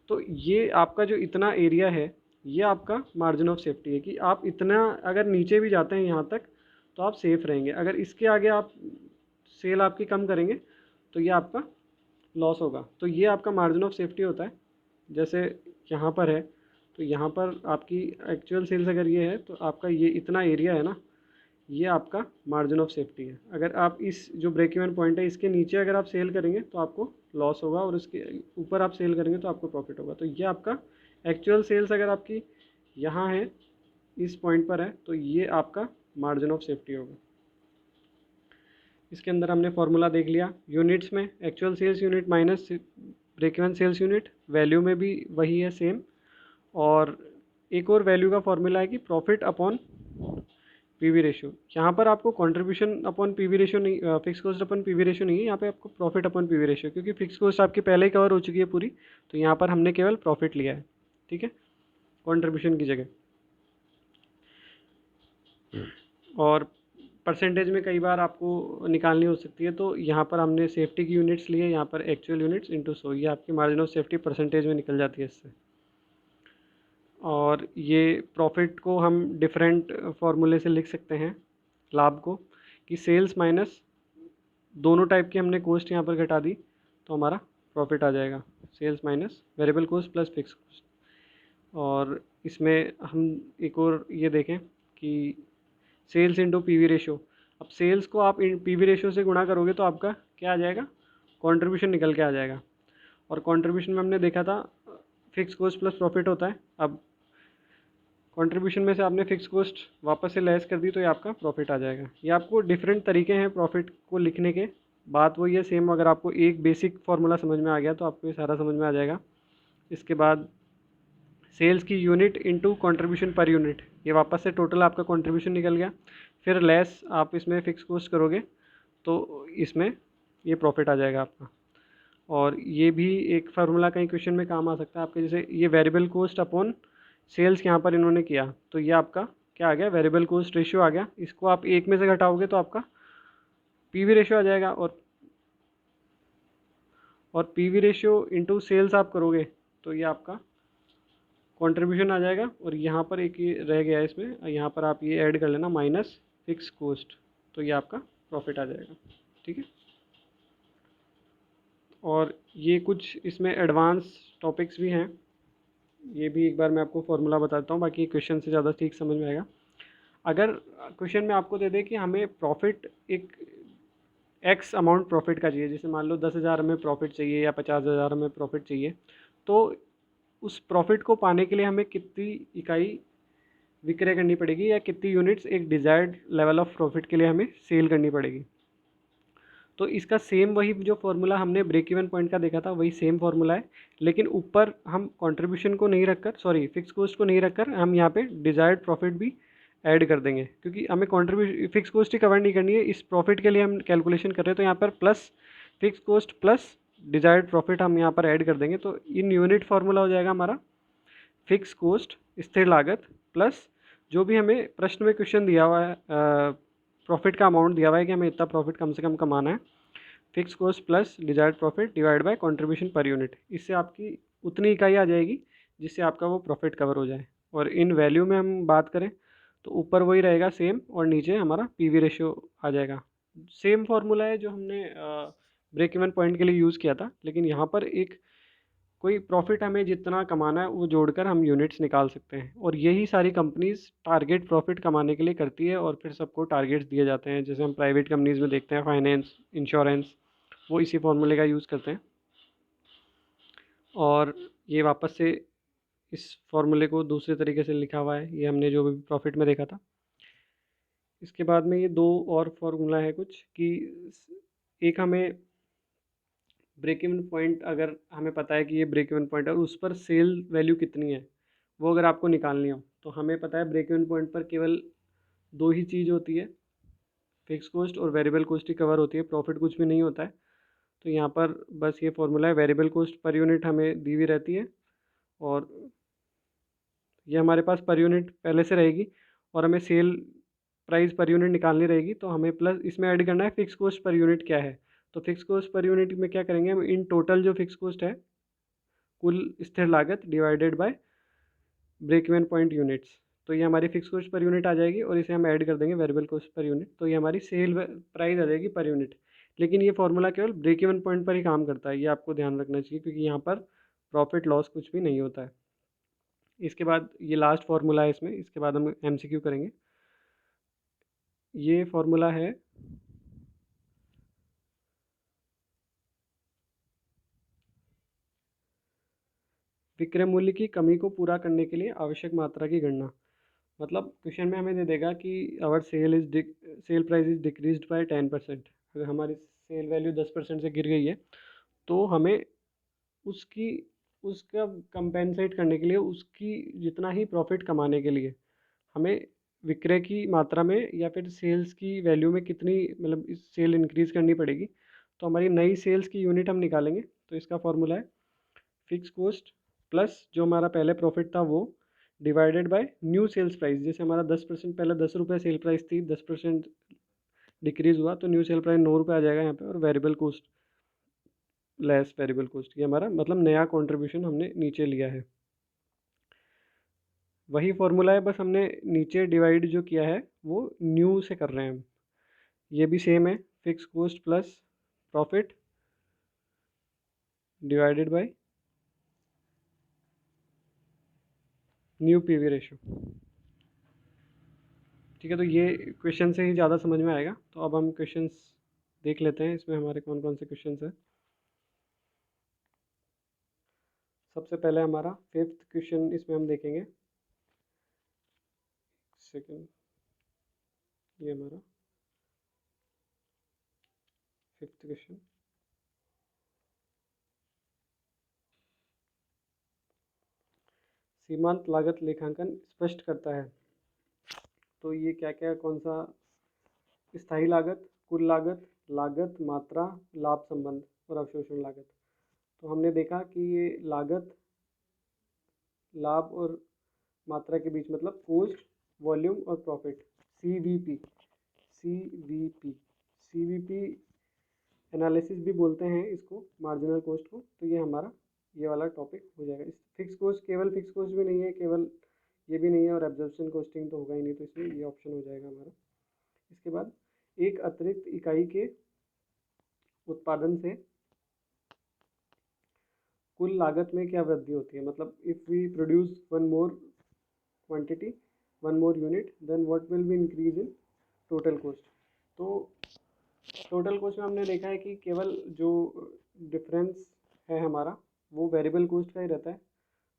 तो ये आपका जो इतना एरिया है ये आपका मार्जिन ऑफ सेफ्टी है, कि आप इतना अगर नीचे भी जाते हैं यहाँ तक तो आप सेफ़ रहेंगे। अगर इसके आगे आप सेल आपकी कम करेंगे तो ये आपका लॉस होगा। तो ये आपका मार्जिन ऑफ सेफ्टी होता है। जैसे यहाँ पर है, तो यहाँ पर आपकी एक्चुअल सेल्स अगर ये है तो आपका ये इतना एरिया है ना, ये आपका मार्जिन ऑफ सेफ्टी है। अगर आप इस जो ब्रेक इवन पॉइंट है इसके नीचे अगर आप सेल करेंगे तो आपको लॉस होगा और इसके ऊपर आप सेल करेंगे तो आपको प्रॉफिट होगा। तो ये आपका एक्चुअल सेल्स अगर आपकी यहाँ है, इस पॉइंट पर है, तो ये आपका मार्जिन ऑफ सेफ्टी होगा। इसके अंदर हमने फॉर्मूला देख लिया। यूनिट्स में actual sales unit minus break even sales unit, value में भी वही है सेम। और एक और वैल्यू का फॉर्मूला है कि प्रॉफिट अपॉन पीवी रेशियो। यहाँ पर आपको कंट्रीब्यूशन अपॉन पीवी रेशियो नहीं, fix cost upon PV ratio नहीं है, यहाँ पे आपको प्रॉफिट अपॉन पीवी रेशियो, क्योंकि फिक्स कॉस्ट आपकी पहले ही कवर हो चुकी है पूरी, तो यहाँ पर हमने केवल प्रॉफिट लिया है। ठीक है, कंट्रीब्यूशन की जगह। और परसेंटेज में कई बार आपको निकालनी हो सकती है, तो यहाँ पर हमने सेफ्टी की यूनिट्स लिए, यहाँ पर एक्चुअल यूनिट्स इंटू 100, ये आपकी मार्जिन ऑफ सेफ्टी परसेंटेज में निकल जाती है इससे। और ये प्रॉफिट को हम डिफरेंट फार्मूले से लिख सकते हैं, लाभ को, कि सेल्स माइनस दोनों टाइप की हमने कॉस्ट यहाँ पर घटा दी तो हमारा प्रॉफिट आ जाएगा, sales minus variable cost plus fix cost. और इसमें हम एक और ये देखें कि सेल्स इंटू पीवी रेशियो। अब सेल्स को आप पीवी रेशियो से गुणा करोगे तो आपका क्या आ जाएगा, कंट्रीब्यूशन निकल के आ जाएगा। और कंट्रीब्यूशन में हमने देखा था फिक्स कॉस्ट प्लस प्रॉफिट होता है। अब कंट्रीब्यूशन में से आपने फिक्स कॉस्ट वापस से लेस कर दी तो ये आपका प्रॉफिट आ जाएगा। ये आपको डिफरेंट तरीके हैं प्रॉफिट को लिखने के, बात वही है सेम। अगर आपको एक बेसिक फार्मूला समझ में आ गया तो आपको ये सारा समझ में आ जाएगा। इसके बाद सेल्स की unit into contribution per unit, ये वापस से टोटल आपका कंट्रीब्यूशन निकल गया। फिर लेस आप इसमें फिक्स कॉस्ट करोगे तो इसमें ये प्रॉफिट आ जाएगा आपका। और ये भी एक फार्मूला कहीं क्वेश्चन में काम आ सकता है आपके, जैसे ये वेरिएबल कॉस्ट अपॉन सेल्स यहाँ पर इन्होंने किया, तो ये आपका क्या आ गया, वेरिएबल कॉस्ट रेशियो आ गया। इसको आप एक में से घटाओगे तो आपका पीवी रेशियो आ जाएगा। और पीवी रेशियो इंटू सेल्स आप करोगे तो ये आपका कंट्रीब्यूशन आ जाएगा। और यहाँ पर एक ये रह गया है, इसमें यहाँ पर आप ये ऐड कर लेना माइनस फिक्स कॉस्ट, तो ये आपका प्रॉफिट आ जाएगा। ठीक है, और ये कुछ इसमें एडवांस टॉपिक्स भी हैं, ये भी एक बार मैं आपको फॉर्मूला बताता हूँ, बाकी क्वेश्चन से ज़्यादा ठीक समझ में आएगा। अगर क्वेश्चन में आपको दे दे कि हमें प्रॉफिट एक एक्स अमाउंट प्रॉफिट का चाहिए, जैसे मान लो 10,000 हमें प्रॉफिट चाहिए या 50,000 हमें प्रॉफिट चाहिए, तो उस प्रॉफिट को पाने के लिए हमें कितनी इकाई विक्रय करनी पड़ेगी या कितनी यूनिट्स एक डिज़ायर्ड लेवल ऑफ प्रॉफिट के लिए हमें सेल करनी पड़ेगी। तो इसका सेम वही जो फार्मूला हमने ब्रेक इवन पॉइंट का देखा था वही सेम फार्मूला है, लेकिन ऊपर हम कंट्रीब्यूशन को नहीं रखकर, सॉरी फिक्स कॉस्ट को नहीं रखकर, हम यहाँ पे डिज़ायर्ड प्रॉफिट भी ऐड कर देंगे, क्योंकि हमें कंट्रीब्यूशन फिक्स कॉस्ट ही कवर नहीं करनी है। इस प्रॉफिट के लिए हम कैलकुलेशन कर रहे हैं, तो यहाँ पर plus fix cost plus desired profit हम यहाँ पर ऐड कर देंगे। तो इन यूनिट फार्मूला हो जाएगा हमारा फिक्स कॉस्ट स्थिर लागत प्लस जो भी हमें प्रश्न में क्वेश्चन दिया हुआ है, प्रॉफिट का अमाउंट दिया हुआ है कि हमें इतना प्रॉफिट कम से कम कमाना है, fix cost plus desired profit divide by contribution per unit. इससे आपकी उतनी इकाई आ जाएगी जिससे आपका वो प्रॉफिट कवर हो जाए। और इन वैल्यू में हम बात करें तो ऊपर वही रहेगा सेम और नीचे हमारा पीवी रेशियो आ जाएगा। सेम फार्मूला है जो हमने ब्रेक इवन पॉइंट के लिए यूज़ किया था, लेकिन यहाँ पर एक कोई प्रॉफिट हमें जितना कमाना है वो जोड़कर हम यूनिट्स निकाल सकते हैं, और यही सारी कंपनीज टारगेट प्रॉफिट कमाने के लिए करती है, और फिर सबको टारगेट्स दिए जाते हैं। जैसे हम प्राइवेट कंपनीज में देखते हैं, फाइनेंस, इंश्योरेंस, वो इसी फॉर्मूले का यूज़ करते हैं। और ये वापस से इस फॉर्मूले को दूसरे तरीके से लिखा हुआ है, ये हमने जो भी प्रॉफिट में देखा था। इसके बाद में ये दो और फार्मूला है कुछ कि एक हमें ब्रेक इवन पॉइंट, अगर हमें पता है कि ये ब्रेक इवन पॉइंट है और उस पर सेल वैल्यू कितनी है, वो अगर आपको निकालनी हो, तो हमें पता है ब्रेक इवन पॉइंट पर केवल दो ही चीज़ होती है, फिक्स कॉस्ट और वेरिएबल कॉस्ट ही कवर होती है, प्रॉफिट कुछ भी नहीं होता है। तो यहाँ पर बस ये फॉर्मूला है, वेरिएबल कॉस्ट पर यूनिट हमें दी हुई रहती है, और ये हमारे पास पर यूनिट पहले से रहेगी, और हमें सेल प्राइस पर यूनिट निकालनी रहेगी, तो हमें प्लस इसमें ऐड करना है फिक्स कॉस्ट पर यूनिट क्या है। तो फिक्स कॉस्ट पर यूनिट में क्या करेंगे हम, इन टोटल जो फिक्स कॉस्ट है, कुल स्थिर लागत divided by break even point units, तो ये हमारी फिक्स कॉस्ट पर यूनिट आ जाएगी, और इसे हम ऐड कर देंगे वेरिएबल कॉस्ट पर यूनिट, तो ये हमारी सेल प्राइस आ जाएगी पर यूनिट। लेकिन ये फॉर्मूला केवल ब्रेक इवन पॉइंट पर ही काम करता है, ये आपको ध्यान रखना चाहिए, क्योंकि यहाँ पर प्रॉफिट लॉस कुछ भी नहीं होता है। इसके बाद ये लास्ट फार्मूला है इसमें, इसके बाद हम एमसीक्यू करेंगे। ये फार्मूला है विक्रय मूल्य की कमी को पूरा करने के लिए आवश्यक मात्रा की गणना। मतलब क्वेश्चन में हमें दे देगा कि our sale price is decreased by 10%। अगर हमारी सेल वैल्यू 10% से गिर गई है, तो हमें उसकी उसका कंपेंसेट करने के लिए, उसकी जितना ही प्रॉफिट कमाने के लिए हमें विक्रय की मात्रा में या फिर सेल्स की वैल्यू में कितनी, मतलब इस सेल इंक्रीज़ करनी पड़ेगी। तो हमारी नई सेल्स की यूनिट हम निकालेंगे, तो इसका फॉर्मूला है फिक्स कॉस्ट प्लस जो हमारा पहले प्रॉफिट था वो, divided by new sales price. जैसे हमारा 10%, पहले 10 रुपये सेल प्राइस थी, 10% डिक्रीज़ हुआ, तो न्यू सेल प्राइस 9 रुपये आ जाएगा यहाँ पे, और variable cost less variable cost, ये हमारा मतलब नया कंट्रीब्यूशन हमने नीचे लिया है। वही फॉर्मूला है, बस हमने नीचे डिवाइड जो किया है वो न्यू से कर रहे हैं हम। ये भी सेम है, fix cost plus profit divided by new PV ratio. ठीक है, तो ये क्वेश्चन से ही ज़्यादा समझ में आएगा। तो अब हम क्वेश्चंस देख लेते हैं, इसमें हमारे कौन कौन से क्वेश्चंस हैं। सबसे पहले हमारा फिफ्थ क्वेश्चन इसमें हम देखेंगे। सेकंड, ये हमारा फिफ्थ क्वेश्चन। सीमांत लागत लेखांकन स्पष्ट करता है। तो ये क्या क्या, कौन सा, स्थायी लागत, कुल लागत, लागत मात्रा, लाभ संबंध और अवशोषण लागत। तो हमने देखा कि ये लागत, लाभ और मात्रा के बीच, मतलब कॉस्ट, वॉल्यूम और profit, CVP, CVP, CVP analysis भी बोलते हैं इसको, मार्जिनल कॉस्ट को। तो ये हमारा ये वाला टॉपिक हो जाएगा। इस फिक्स कॉस्ट, केवल फिक्स कॉस्ट भी नहीं है, केवल ये भी नहीं है, और एब्जॉर्प्शन कॉस्टिंग तो होगा ही नहीं, तो इसमें ये ऑप्शन हो जाएगा हमारा। इसके बाद एक अतिरिक्त इकाई के उत्पादन से कुल लागत में क्या वृद्धि होती है। मतलब if we produce one more quantity, one more unit, then what will be increase in total cost. तो टोटल कॉस्ट में हमने देखा है कि केवल जो डिफरेंस है हमारा, वो वेरिएबल कॉस्ट का ही रहता है।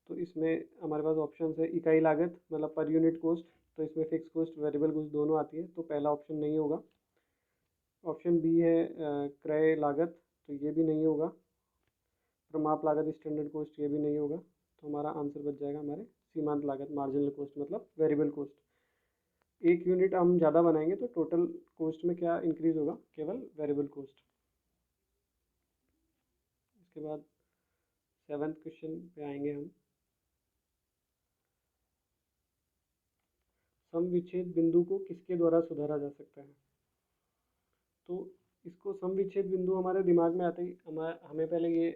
तो इसमें हमारे पास ऑप्शन है इकाई लागत, मतलब पर यूनिट कॉस्ट। तो इसमें फिक्स कॉस्ट, वेरिएबल कॉस्ट दोनों आती है, तो पहला ऑप्शन नहीं होगा। ऑप्शन बी है क्रय लागत, तो ये भी नहीं होगा। प्रमाप लागत, स्टैंडर्ड कॉस्ट, ये भी नहीं होगा। तो हमारा आंसर बच जाएगा हमारे सीमांत लागत, मार्जिनल कॉस्ट, मतलब वेरिएबल कॉस्ट। एक यूनिट हम ज़्यादा बनाएंगे तो टोटल कॉस्ट में क्या इंक्रीज होगा, केवल वेरिएबल कॉस्ट। इसके बाद सेवन्थ क्वेश्चन पे आएंगे हम। सम विच्छेद बिंदु को किसके द्वारा सुधारा जा सकता है। तो इसको सम विच्छेद बिंदु हमारे दिमाग में आते ही हमें पहले ये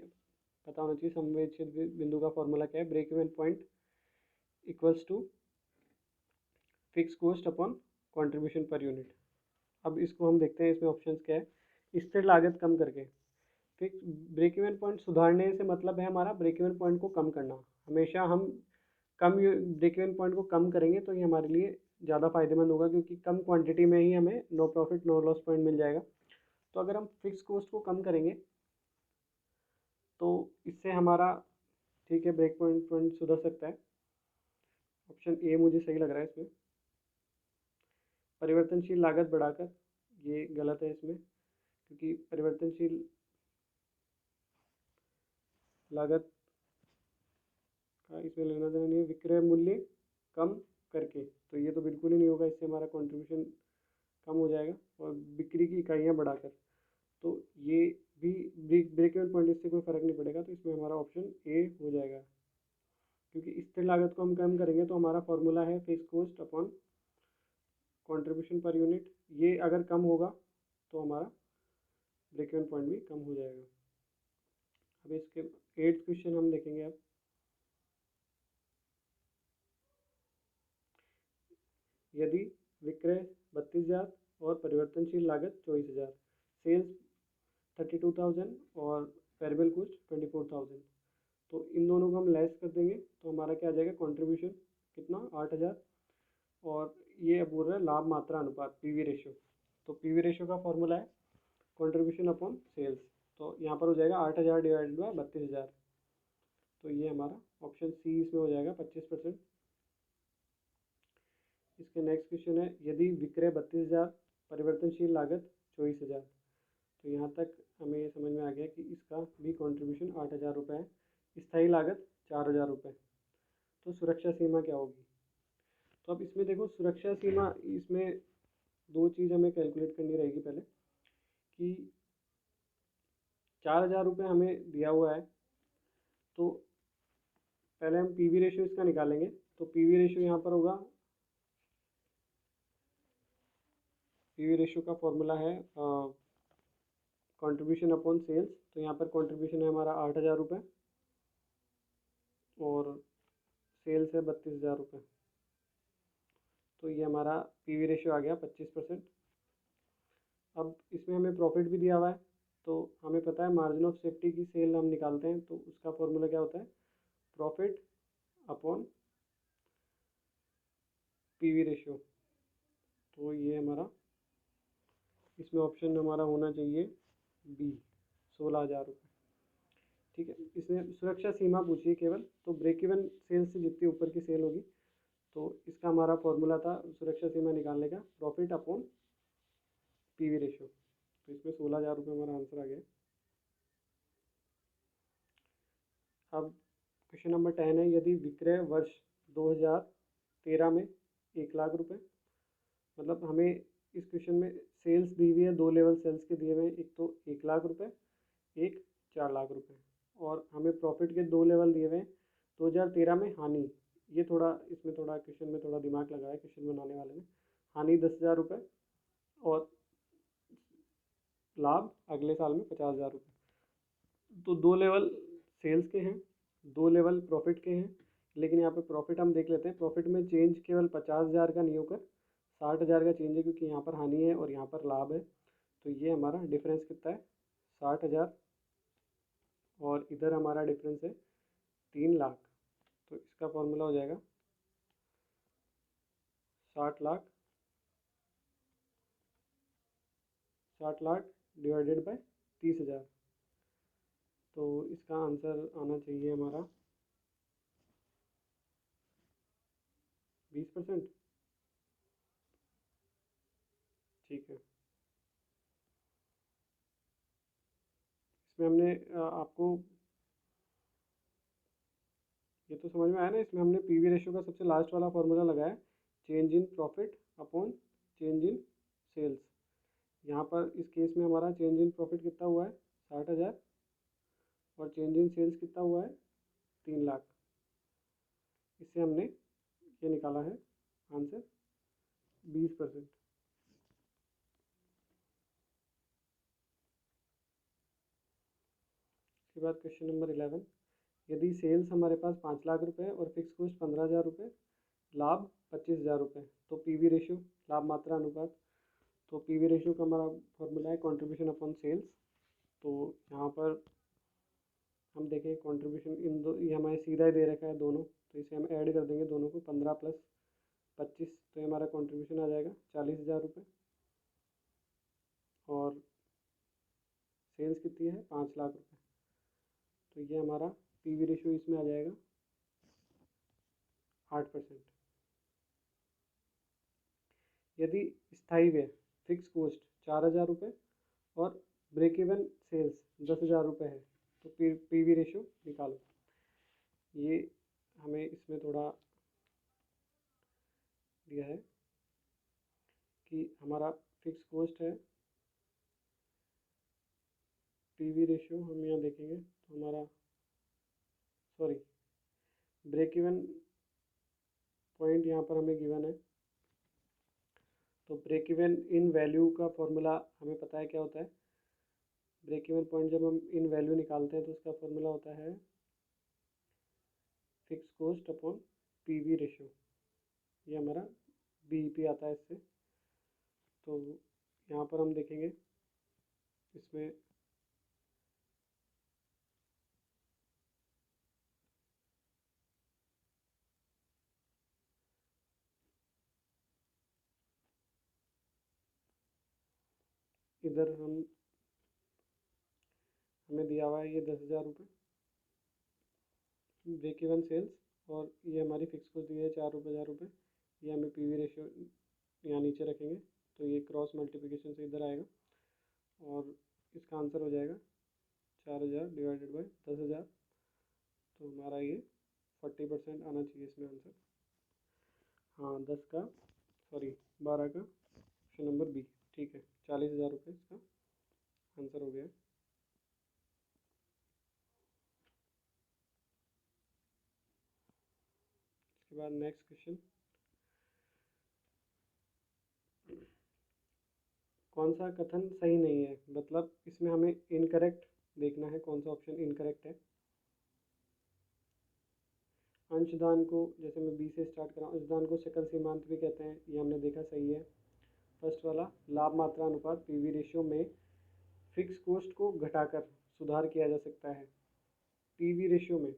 पता होना चाहिए, सम विच्छेद बिंदु का फॉर्मूला क्या है। Break even point equals to fix cost upon contribution per unit. अब इसको हम देखते हैं, इसमें ऑप्शंस क्या है। स्थिर लागत कम करके, फिक्स ब्रेक इवन पॉइंट सुधारने से मतलब है हमारा ब्रेक इवन पॉइंट को कम करना। हमेशा हम कम ब्रेक इवन पॉइंट को कम करेंगे तो ये हमारे लिए ज़्यादा फायदेमंद होगा, क्योंकि कम क्वांटिटी में ही हमें no profit no loss point मिल जाएगा। तो अगर हम फिक्स कॉस्ट को कम करेंगे तो इससे हमारा ठीक है ब्रेक पॉइंट पॉइंट सुधर सकता है। ऑप्शन ए मुझे सही लग रहा है इसमें। परिवर्तनशील लागत बढ़ाकर, ये गलत है इसमें, क्योंकि परिवर्तनशील लागत का इसमें लेना देना नहीं है। विक्रय मूल्य कम करके, तो ये तो बिल्कुल ही नहीं होगा, इससे हमारा कंट्रीब्यूशन कम हो जाएगा। और बिक्री की इकाइयाँ बढ़ाकर, तो ये भी ब्रेक इवन पॉइंट इससे कोई फर्क नहीं पड़ेगा, तो इसमें हमारा ऑप्शन ए हो जाएगा। क्योंकि स्थिर लागत को हम कम करेंगे तो हमारा फॉर्मूला है fix cost upon contribution per unit. ये अगर कम होगा तो हमारा ब्रेक इवन पॉइंट भी कम हो जाएगा। अब इसके 8th क्वेश्चन हम देखेंगे। अब यदि विक्रय 32,000 और परिवर्तनशील लागत 24,000, सेल्स 32,000 और वेरिएबल कॉस्ट 24,000, तो इन दोनों को हम लेस कर देंगे तो हमारा क्या आ जाएगा कंट्रीब्यूशन कितना 8,000। और ये अब बोल रहा है लाभ मात्रा अनुपात पीवी रेशियो। तो पीवी रेशियो का फॉर्मूला है कंट्रीब्यूशन अपॉन सेल्स। तो यहाँ पर हो जाएगा 8,000 डिवाइडेड बाय 32,000। तो ये हमारा ऑप्शन सी इसमें हो जाएगा 25%। इसके नेक्स्ट क्वेश्चन है यदि विक्रय 32,000 परिवर्तनशील लागत 24,000। तो यहाँ तक हमें ये समझ में आ गया कि इसका भी कंट्रीब्यूशन 8,000 रुपये है, स्थायी लागत 4,000 रुपये। तो सुरक्षा सीमा क्या होगी? तो अब इसमें देखो सुरक्षा सीमा, इसमें दो चीज़ हमें कैलकुलेट करनी रहेगी पहले, कि 4,000 रुपये हमें दिया हुआ है। तो पहले हम पीवी रेशियो इसका निकालेंगे। तो पीवी रेशियो यहाँ पर होगा, पीवी रेशियो का फॉर्मूला है कंट्रीब्यूशन अपॉन सेल्स। तो यहाँ पर कंट्रीब्यूशन है हमारा 8,000 रुपये और सेल्स है 32,000 रुपये। तो ये हमारा पीवी रेशियो आ गया 25%। अब इसमें हमें प्रॉफिट भी दिया हुआ है, तो हमें पता है मार्जिन ऑफ सेफ्टी की सेल हम निकालते हैं, तो उसका फॉर्मूला क्या होता है प्रॉफिट अपॉन पीवी रेशियो। तो ये हमारा इसमें ऑप्शन हमारा होना चाहिए बी 16,000 रुपये। ठीक है, इसमें सुरक्षा सीमा पूछिए केवल, तो ब्रेक इवन सेल से जितनी ऊपर की सेल होगी, तो इसका हमारा फॉर्मूला था सुरक्षा सीमा निकालने का प्रॉफिट अपॉन पीवी रेशियो। तो इसमें 16,000 रुपये हमारा आंसर आ गया। अब क्वेश्चन नंबर 10 है यदि विक्रय वर्ष 2013 में 1,00,000 रुपये, मतलब हमें इस क्वेश्चन में सेल्स दी हुई है, दो लेवल सेल्स के दिए हुए हैं, एक तो 1,00,000 रुपये, एक 4,00,000 रुपये, और हमें प्रॉफिट के दो लेवल दिए हुए हैं। 2013 में हानि, ये थोड़ा इसमें थोड़ा क्वेश्चन में थोड़ा दिमाग लगाया क्वेश्चन बनाने वाले ने। हानि 10,000 रुपये और लाभ अगले साल में 50,000 रुपये। तो दो लेवल सेल्स के हैं, दो लेवल प्रॉफिट के हैं, लेकिन यहाँ पे प्रॉफिट हम देख लेते हैं। प्रॉफिट में चेंज केवल 50,000 का नहीं होकर 60,000 का चेंज है, क्योंकि यहाँ पर हानि है और यहाँ पर लाभ है। तो ये हमारा डिफरेंस कितना है 60,000, और इधर हमारा डिफरेंस है 3,00,000। तो इसका फॉर्मूला हो जाएगा 60,00,000 डिवाइडेड बाय 30,000। तो इसका आंसर आना चाहिए हमारा 20%। ठीक है, इसमें हमने आपको ये तो समझ में आया ना, इसमें हमने पीवी रेशियो का सबसे लास्ट वाला फॉर्मूला लगाया change in profit upon change in sales. यहाँ पर इस केस में हमारा चेंज इन प्रॉफिट कितना हुआ है 60,000 और चेंज इन सेल्स कितना हुआ है 3,00,000। इससे हमने ये निकाला है आंसर 20%। इसके बाद क्वेश्चन नंबर 11 यदि सेल्स हमारे पास 5,00,000 रुपये और फिक्स कॉस्ट 15,000 रुपये, लाभ 25,000 रुपये, तो पीवी रेशियो लाभ मात्रा अनुपात। तो पीवी रेशियो का हमारा फॉर्मूला है कंट्रीब्यूशन अपॉन सेल्स। तो यहाँ पर हम देखें कंट्रीब्यूशन इन दो, ये हमारे सीधा ही दे रखा है दोनों, तो इसे हम ऐड कर देंगे दोनों को, 15 प्लस 25, तो ये हमारा कंट्रीब्यूशन आ जाएगा 40,000 रुपये। और सेल्स कितनी है, 5 लाख रुपये। तो ये हमारा पीवी रेशियो इसमें आ जाएगा 8%। यदि स्थायी व्यय फिक्स कॉस्ट 4,000 रुपये और ब्रेक इवन सेल्स 10,000 रुपये है, तो पीवी रेशियो निकालो। ये हमें इसमें थोड़ा दिया है कि हमारा फिक्स कॉस्ट है, पीवी रेशियो हम यहाँ देखेंगे तो हमारा ब्रेक इवन पॉइंट यहाँ पर हमें गिवन है। तो ब्रेक इवन इन वैल्यू का फॉर्मूला हमें पता है क्या होता है। ब्रेक इवन पॉइंट जब हम इन वैल्यू निकालते हैं तो उसका फॉर्मूला होता है fix cost upon PV ratio. ये हमारा बीईपी आता है इससे। तो यहाँ पर हम देखेंगे इसमें इधर हमें दिया हुआ है ये 10,000 रुपये ब्रेक इवन सेल्स, और ये हमारी फिक्स कॉस्ट दी है 4,000 रुपये। ये हमें पीवी रेशियो यहाँ नीचे रखेंगे, तो ये क्रॉस मल्टीप्लिकेशन से इधर आएगा और इसका आंसर हो जाएगा 4,000 डिवाइडेड बाई 10,000। तो हमारा ये 40% आना चाहिए इसमें आंसर। हाँ 12 का ऑप्शन नंबर बी ठीक है, 40,000 रुपये इसका आंसर हो गया। इसके बाद नेक्स्ट क्वेश्चन, कौन सा कथन सही नहीं है, मतलब इसमें हमें इनकरेक्ट देखना है, कौन सा ऑप्शन इनकरेक्ट है। अंशदान को, जैसे मैं बी से स्टार्ट कर रहा हूँ, अंशदान को सकल सीमांत भी कहते हैं, ये हमने देखा सही है। फर्स्ट वाला लाभ मात्रा अनुपात पीवी रेशियो में फिक्स कॉस्ट को घटाकर सुधार किया जा सकता है। पीवी रेशियो में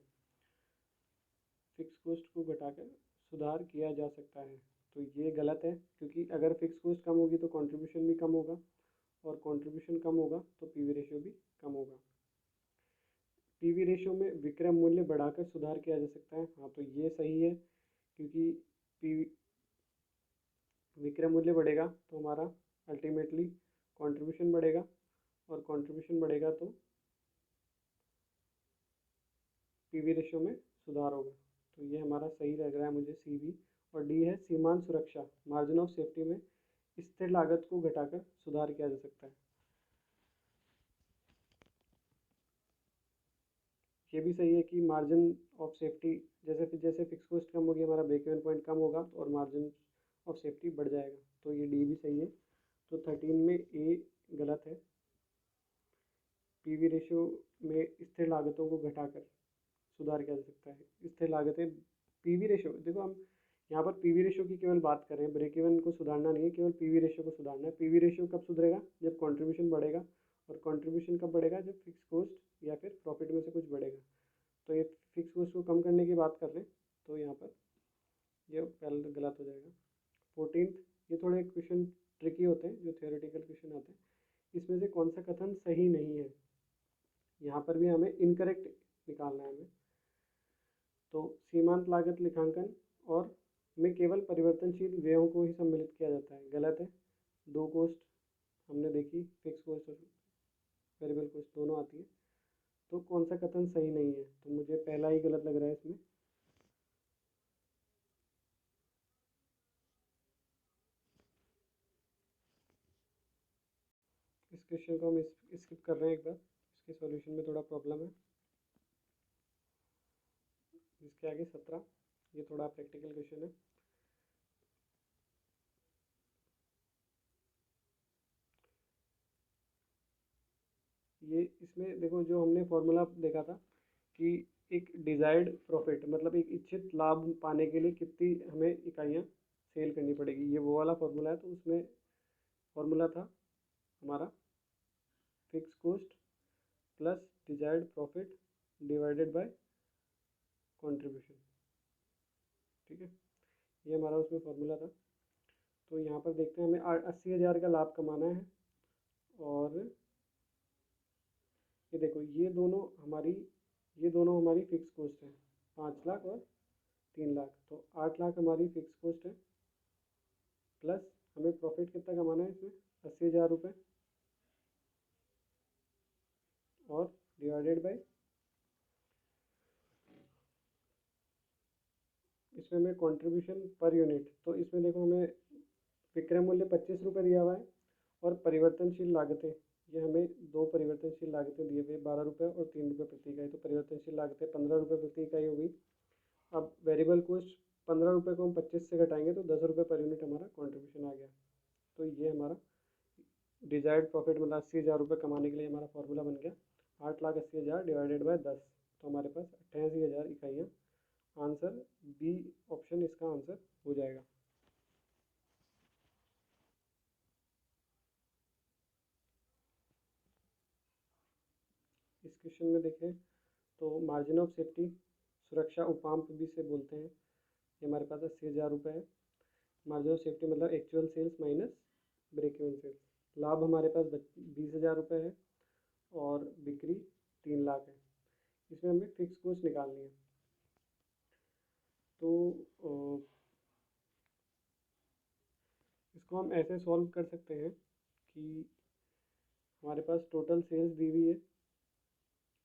फिक्स कॉस्ट को घटाकर सुधार किया जा सकता है, तो ये गलत है, क्योंकि अगर फिक्स कॉस्ट कम होगी तो कंट्रीब्यूशन भी कम होगा, और कंट्रीब्यूशन कम होगा तो पीवी रेशियो भी कम होगा। पीवी रेशियो में विक्रय मूल्य बढ़ाकर सुधार किया जा सकता है, हाँ तो ये सही है, क्योंकि पीवी विक्रय मूल्य बढ़ेगा तो हमारा अल्टीमेटली कंट्रीब्यूशन बढ़ेगा, और कंट्रीब्यूशन बढ़ेगा तो पीवी रेशियो में सुधार होगा। तो ये हमारा सही लग रहा है मुझे, सी बी। और डी है सीमांत सुरक्षा, मार्जिन ऑफ सेफ्टी में स्थिर लागत को घटाकर सुधार किया जा सकता है। ये भी सही है कि मार्जिन ऑफ सेफ्टी, जैसे जैसे फिक्स कॉस्ट कम होगी हमारा ब्रेक इवन पॉइंट कम होगा और मार्जिन ऑफ सेफ्टी बढ़ जाएगा, तो ये डी भी सही है। तो 13 में ए गलत है। पीवी रेशियो में स्थिर लागतों को घटाकर सुधार किया जा सकता है। स्थिर लागतें, पीवी रेशियो, देखो हम यहाँ पर पीवी रेशियो की केवल बात कर रहे हैं, ब्रेक इवन को सुधारना नहीं है, केवल पीवी रेशियो को सुधारना है। पीवी रेशियो कब सुधरेगा, जब कंट्रीब्यूशन बढ़ेगा, और कंट्रीब्यूशन कब बढ़ेगा, जब फिक्स कॉस्ट या फिर प्रॉफिट में से कुछ बढ़ेगा। तो ये फिक्स कॉस्ट को कम करने की बात कर रहे हैं, तो यहाँ पर ये पहले गलत हो जाएगा। 14th, ये थोड़े क्वेश्चन ट्रिकी होते हैं, जो थियोरेटिकल क्वेश्चन आते हैं, इसमें से कौन सा कथन सही नहीं है। यहाँ पर भी हमें इनकरेक्ट निकालना है हमें। तो सीमांत लागत लेखांकन और में केवल परिवर्तनशील व्ययों को ही सम्मिलित किया जाता है, गलत है। दो कॉस्ट हमने देखी, फिक्स कॉस्ट और वेरिएबल कॉस्ट दोनों आती है, तो कौन सा कथन सही नहीं है, तो मुझे पहला ही गलत लग रहा है इसमें। इस क्वेश्चन को हम स्किप कर रहे हैं एक बार, इसके सॉल्यूशन में थोड़ा प्रॉब्लम है। इसके आगे 17, ये थोड़ा प्रैक्टिकल क्वेश्चन है। ये इसमें देखो, जो हमने फॉर्मूला देखा था कि एक डिजायर्ड प्रॉफिट, मतलब एक इच्छित लाभ पाने के लिए कितनी हमें इकाइयाँ सेल करनी पड़ेगी, ये वो वाला फॉर्मूला है। तो उसमें फॉर्मूला था हमारा fix cost plus desired profit divided by contribution. ठीक है, ये हमारा उसमें फॉर्मूला था। तो यहाँ पर देखते हैं हमें 80,000 का लाभ कमाना है, और ये देखो ये दोनों हमारी फिक्स कॉस्ट है, 5 लाख और 3 लाख, तो 8 लाख हमारी फिक्स कॉस्ट है, प्लस हमें प्रॉफिट कितना कमाना है इसमें 80,000 रुपये, और डिवाइडेड बाय इसमें हमें कंट्रीब्यूशन पर यूनिट, तो इसमें देखो हमें विक्रय मूल्य 25 रुपये दिया हुआ है, और परिवर्तनशील लागतें, ये हमें दो परिवर्तनशील लागतें दिए हुए 12 रुपये और 3 रुपये प्रति इकाई, तो परिवर्तनशील लागतें 15 रुपये प्रति इकाई हो गई। अब वेरिएबल कॉस्ट 15 रुपये को हम 25 से घटाएंगे तो 10 रुपये पर यूनिट हमारा कॉन्ट्रीब्यूशन आ गया। तो ये हमारा डिजायर्ड प्रॉफिट मतलब 80,000 रुपये कमाने के लिए हमारा फॉर्मूला बन गया, 8,80,000 डिवाइडेड बाय 10, तो हमारे पास 88,000 इकाइयाँ। आंसर बी ऑप्शन इसका आंसर हो जाएगा। इस क्वेश्चन में देखें तो मार्जिन ऑफ सेफ्टी, सुरक्षा उपांक भी से बोलते हैं, ये हमारे पास 80,000 रुपये है। मार्जिन ऑफ सेफ्टी मतलब actual sales minus break even sales. लाभ हमारे पास 20,000 रुपये है, और बिक्री 3 लाख है। इसमें हमें फिक्स कॉस्ट निकालनी है, तो इसको हम ऐसे सॉल्व कर सकते हैं कि हमारे पास टोटल सेल्स दी हुई है,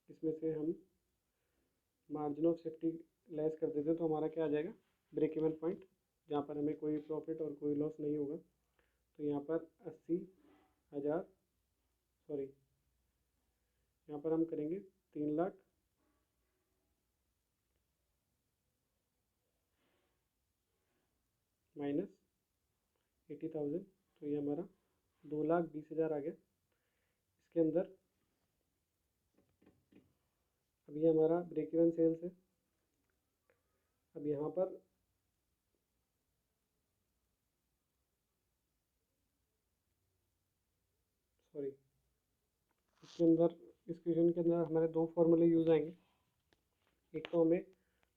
इसमें से हम मार्जिन ऑफ सेफ्टी लेस कर देते हैं, तो हमारा क्या आ जाएगा ब्रेक इवन पॉइंट, जहाँ पर हमें कोई प्रॉफिट और कोई लॉस नहीं होगा। तो यहाँ पर 80,000 सॉरी यहाँ पर हम करेंगे 3 लाख माइनस 80,000, तो ये हमारा 2,20,000 आ गया। इसके अंदर अब ये हमारा ब्रेक इवन सेल्स है। अब यहाँ पर सॉरी इसके अंदर इस क्वेश्चन के अंदर हमारे दो फॉर्मूले यूज आएंगे, एक तो हमें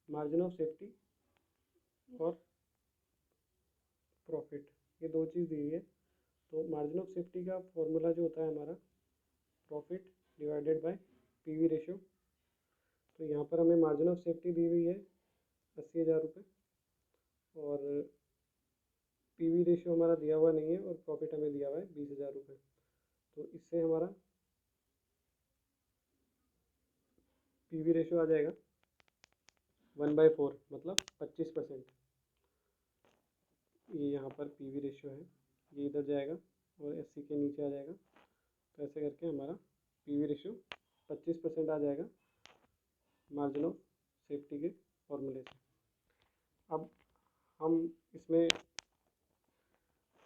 मार्जिन ऑफ सेफ्टी और प्रॉफिट, ये दो चीज़ दी हुई है। तो मार्जिन ऑफ सेफ्टी का फॉर्मूला जो होता है हमारा profit divided by PV ratio. तो यहाँ पर हमें मार्जिन ऑफ सेफ्टी दी हुई है 80,000 रुपये, और पीवी रेशियो हमारा दिया हुआ नहीं है, और प्रॉफिट हमें दिया हुआ है 20,000 रुपये। तो इससे हमारा पीवी रेशियो आ जाएगा 1/4 मतलब 25%। ये यहाँ पर पीवी रेशियो है, ये इधर जाएगा और 80 के नीचे आ जाएगा, तो ऐसे करके हमारा पीवी रेशियो 25% आ जाएगा मार्जिन ऑफ सेफ्टी के फॉर्मूले से। अब हम इसमें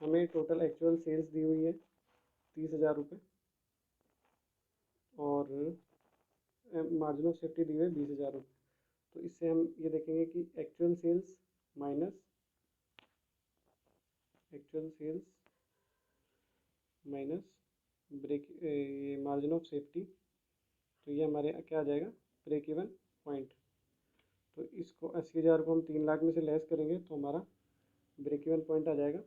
हमें टोटल एक्चुअल सेल्स दी हुई है 30,000 रुपये, और मार्जिन ऑफ सेफ्टी दी हुई है 20,000 रुपये। तो इससे हम ये देखेंगे कि एक्चुअल सेल्स माइनस ब्रेक ये मार्जिन ऑफ सेफ्टी, तो ये हमारे क्या आ जाएगा ब्रेक इवन पॉइंट। तो इसको 80,000 को हम 3 लाख में से लेस करेंगे तो हमारा ब्रेक इवन पॉइंट आ जाएगा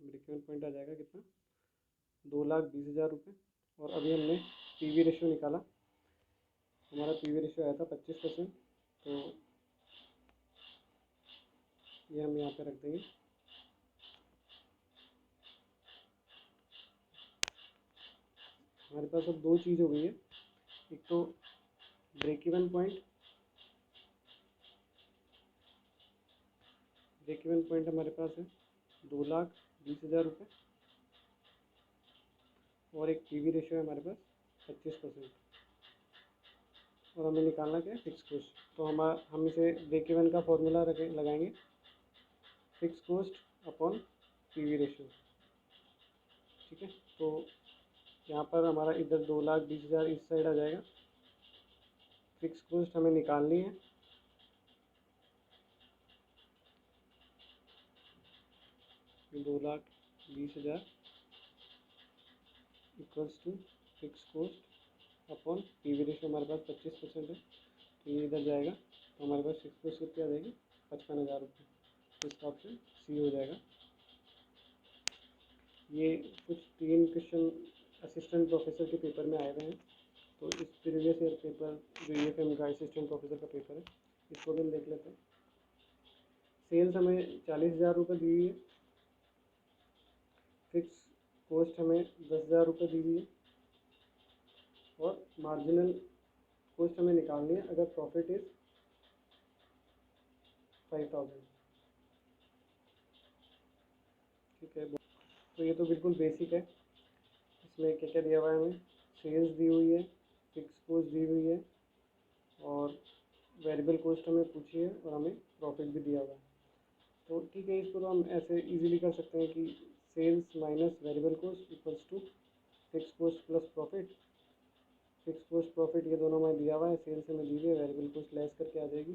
कितना 2,20,000 रुपये। और अभी हमने पीवी रेशियो निकाला, हमारा पीवी रेशियो आया था 25%, तो ये हम यहाँ पे रख देंगे। हमारे पास अब दो चीज़ हो गई है, एक तो ब्रेक इवन पॉइंट हमारे पास है 2,20,000 रुपये, और एक पीवी रेशियो है हमारे पास 25%, और हमें निकालना क्या है फिक्स कॉस्ट। तो हम इसे ब्रेक इवन का फॉर्मूला लगाएंगे fix cost upon PV ratio. ठीक है, तो यहाँ पर हमारा इधर 2,20,000 इस साइड आ जाएगा, फिक्स कॉस्ट हमें निकालनी है, 2,20,000 equals to fix cost upon PV ratio हमारे पास 25% है, तो ये इधर जाएगा तो हमारे पास फिक्स कॉस्ट कितनी आ जाएगी 55,000 रुपये। तो इसका ऑप्शन सी हो जाएगा। ये कुछ 3 क्वेश्चन असिस्टेंट प्रोफेसर के पेपर में आए हुए हैं, तो इस प्रीवियस ईयर पेपर जो ईएफएम का असिस्टेंट प्रोफेसर का पेपर है इसको भी हम देख लेते हैं। सेल्स हमें 40,000 रुपये दी हुई है, फिक्स कॉस्ट हमें 10,000 रुपये दी हुई है और मार्जिनल कॉस्ट हमें निकालनी है अगर प्रॉफिट इज 5,000। ठीक है, तो ये तो बिल्कुल बेसिक है। इसमें क्या क्या दिया हुआ है हमें, सेल्स दी हुई है, फिक्स कॉस्ट दी हुई है और वेरिएबल कॉस्ट हमें पूछी है और हमें प्रॉफिट भी दिया हुआ है। तो ठीक है, इसको तो हम ऐसे इजीली कर सकते हैं कि sales minus variable cost equals to fix cost plus profit. Fix cost profit ये दोनों हमें दिया हुआ है, सेल्स हमें दी हुई है, वेरिएबल कॉस्ट लेस करके आ जाएगी।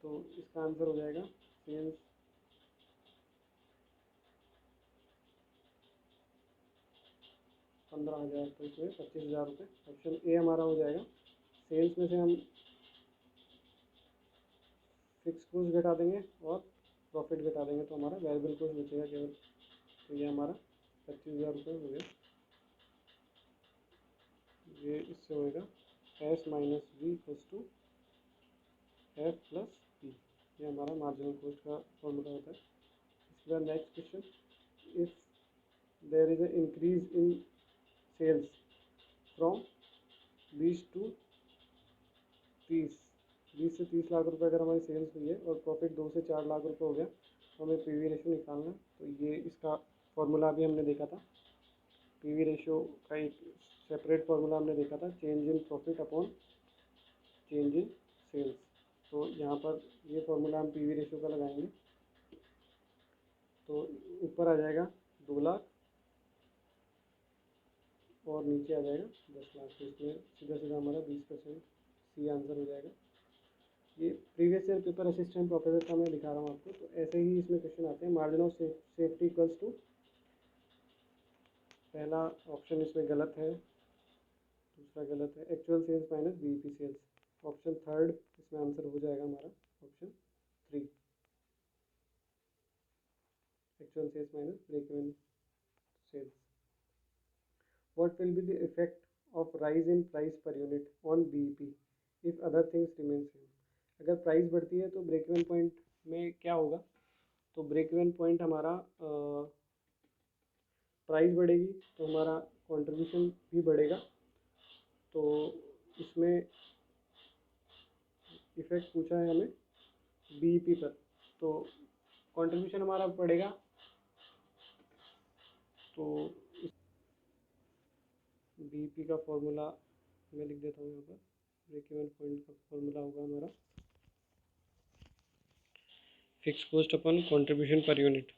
तो इसका आंसर हो जाएगा सेल्स 15,000, तो इसमें 25,000 रुपये। ऑप्शन ए हमारा हो जाएगा। सेल्स में से हम फिक्स कॉस्ट घटा देंगे और प्रॉफिट घटा देंगे तो हमारा वेरिएबल कॉस्ट बचेगा केवल, तो ये हमारा 25,000 रुपये हो गया। ये इससे होएगा S minus B equals to F plus P, ये हमारा मार्जिनल कॉस्ट का फॉर्मूला होता है। इसके बाद next question, if there is a increase in sales from 20 to 30, 20 से 30 लाख रुपए अगर हमारी सेल्स हुई है और प्रॉफिट 2 से 4 लाख रुपए हो गया तो हमें पीवी रेशो निकालना है। तो ये इसका फॉर्मूला भी हमने देखा था, पीवी रेशो का एक सेपरेट फार्मूला हमने देखा था, change in profit upon change in sales. तो यहाँ पर ये फार्मूला हम पीवी रेशो का लगाएंगे तो ऊपर आ जाएगा 2 लाख और नीचे आ जाएगा 10 लाख, तो इसमें सीधा सीधा हमारा 20% सी आंसर हो जाएगा। ये previous year paper assistant professor का मैं दिखा रहा हूँ आपको, तो ऐसे ही इसमें क्वेश्चन आते हैं। Margin of safety equals to, पहला ऑप्शन इसमें गलत है, दूसरा गलत है, actual sales minus BEP sales. Option third इसमें आंसर हो जाएगा हमारा option 3, actual sales minus break even sales. What will be the effect of rise in price per unit on BEP if other things remain same. अगर price बढ़ती है तो break even point में क्या होगा, तो ब्रेक इवन पॉइंट हमारा price बढ़ेगी तो हमारा कंट्रीब्यूशन भी बढ़ेगा। तो इसमें इफेक्ट पूछा है हमें बीईपी पर, तो कंट्रीब्यूशन हमारा बढ़ेगा। तो बीईपी का फॉर्मूला मैं लिख देता हूँ यहाँ पर, ब्रेक इवन पॉइंट का फॉर्मूला होगा हमारा फिक्स कॉस्ट अपन कंट्रीब्यूशन पर यूनिट।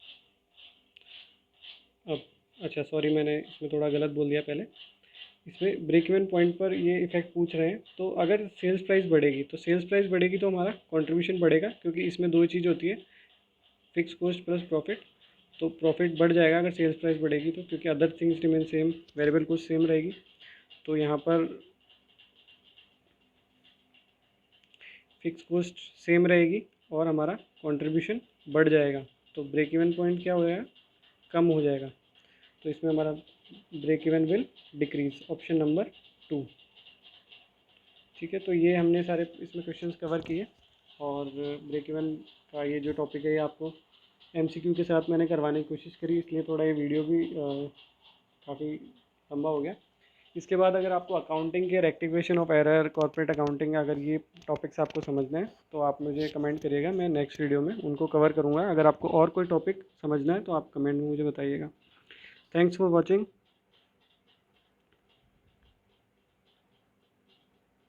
अब अच्छा सॉरी, मैंने इसमें थोड़ा गलत बोल दिया पहले। इसमें ब्रेक इवन पॉइंट पर ये इफेक्ट पूछ रहे हैं, तो अगर सेल्स प्राइस बढ़ेगी तो सेल्स प्राइस बढ़ेगी तो हमारा कंट्रीब्यूशन बढ़ेगा, क्योंकि इसमें दो चीज़ होती है, फिक्स कॉस्ट प्लस प्रॉफिट। तो प्रॉफिट बढ़ जाएगा अगर सेल्स प्राइस बढ़ेगी तो, क्योंकि other things remain same, variable cost same रहेगी। तो यहाँ पर फिक्स कॉस्ट सेम रहेगी और हमारा कंट्रीब्यूशन बढ़ जाएगा, तो ब्रेक इवन पॉइंट क्या हो जाएगा, कम हो जाएगा। तो इसमें हमारा break even will decrease, option number 2। ठीक है, तो ये हमने सारे इसमें क्वेश्चंस कवर किए और ब्रेक इवन का ये जो टॉपिक है ये आपको एमसीक्यू के साथ मैंने करवाने की कोशिश करी, इसलिए थोड़ा ये वीडियो भी काफ़ी लंबा हो गया। इसके बाद अगर आपको अकाउंटिंग के rectification of error, corporate accounting, अगर ये टॉपिक्स आपको समझना है तो आप मुझे कमेंट करिएगा, मैं नेक्स्ट वीडियो में उनको कवर करूँगा। अगर आपको और कोई टॉपिक समझना है तो आप कमेंट में मुझे बताइएगा। Thanks for watching.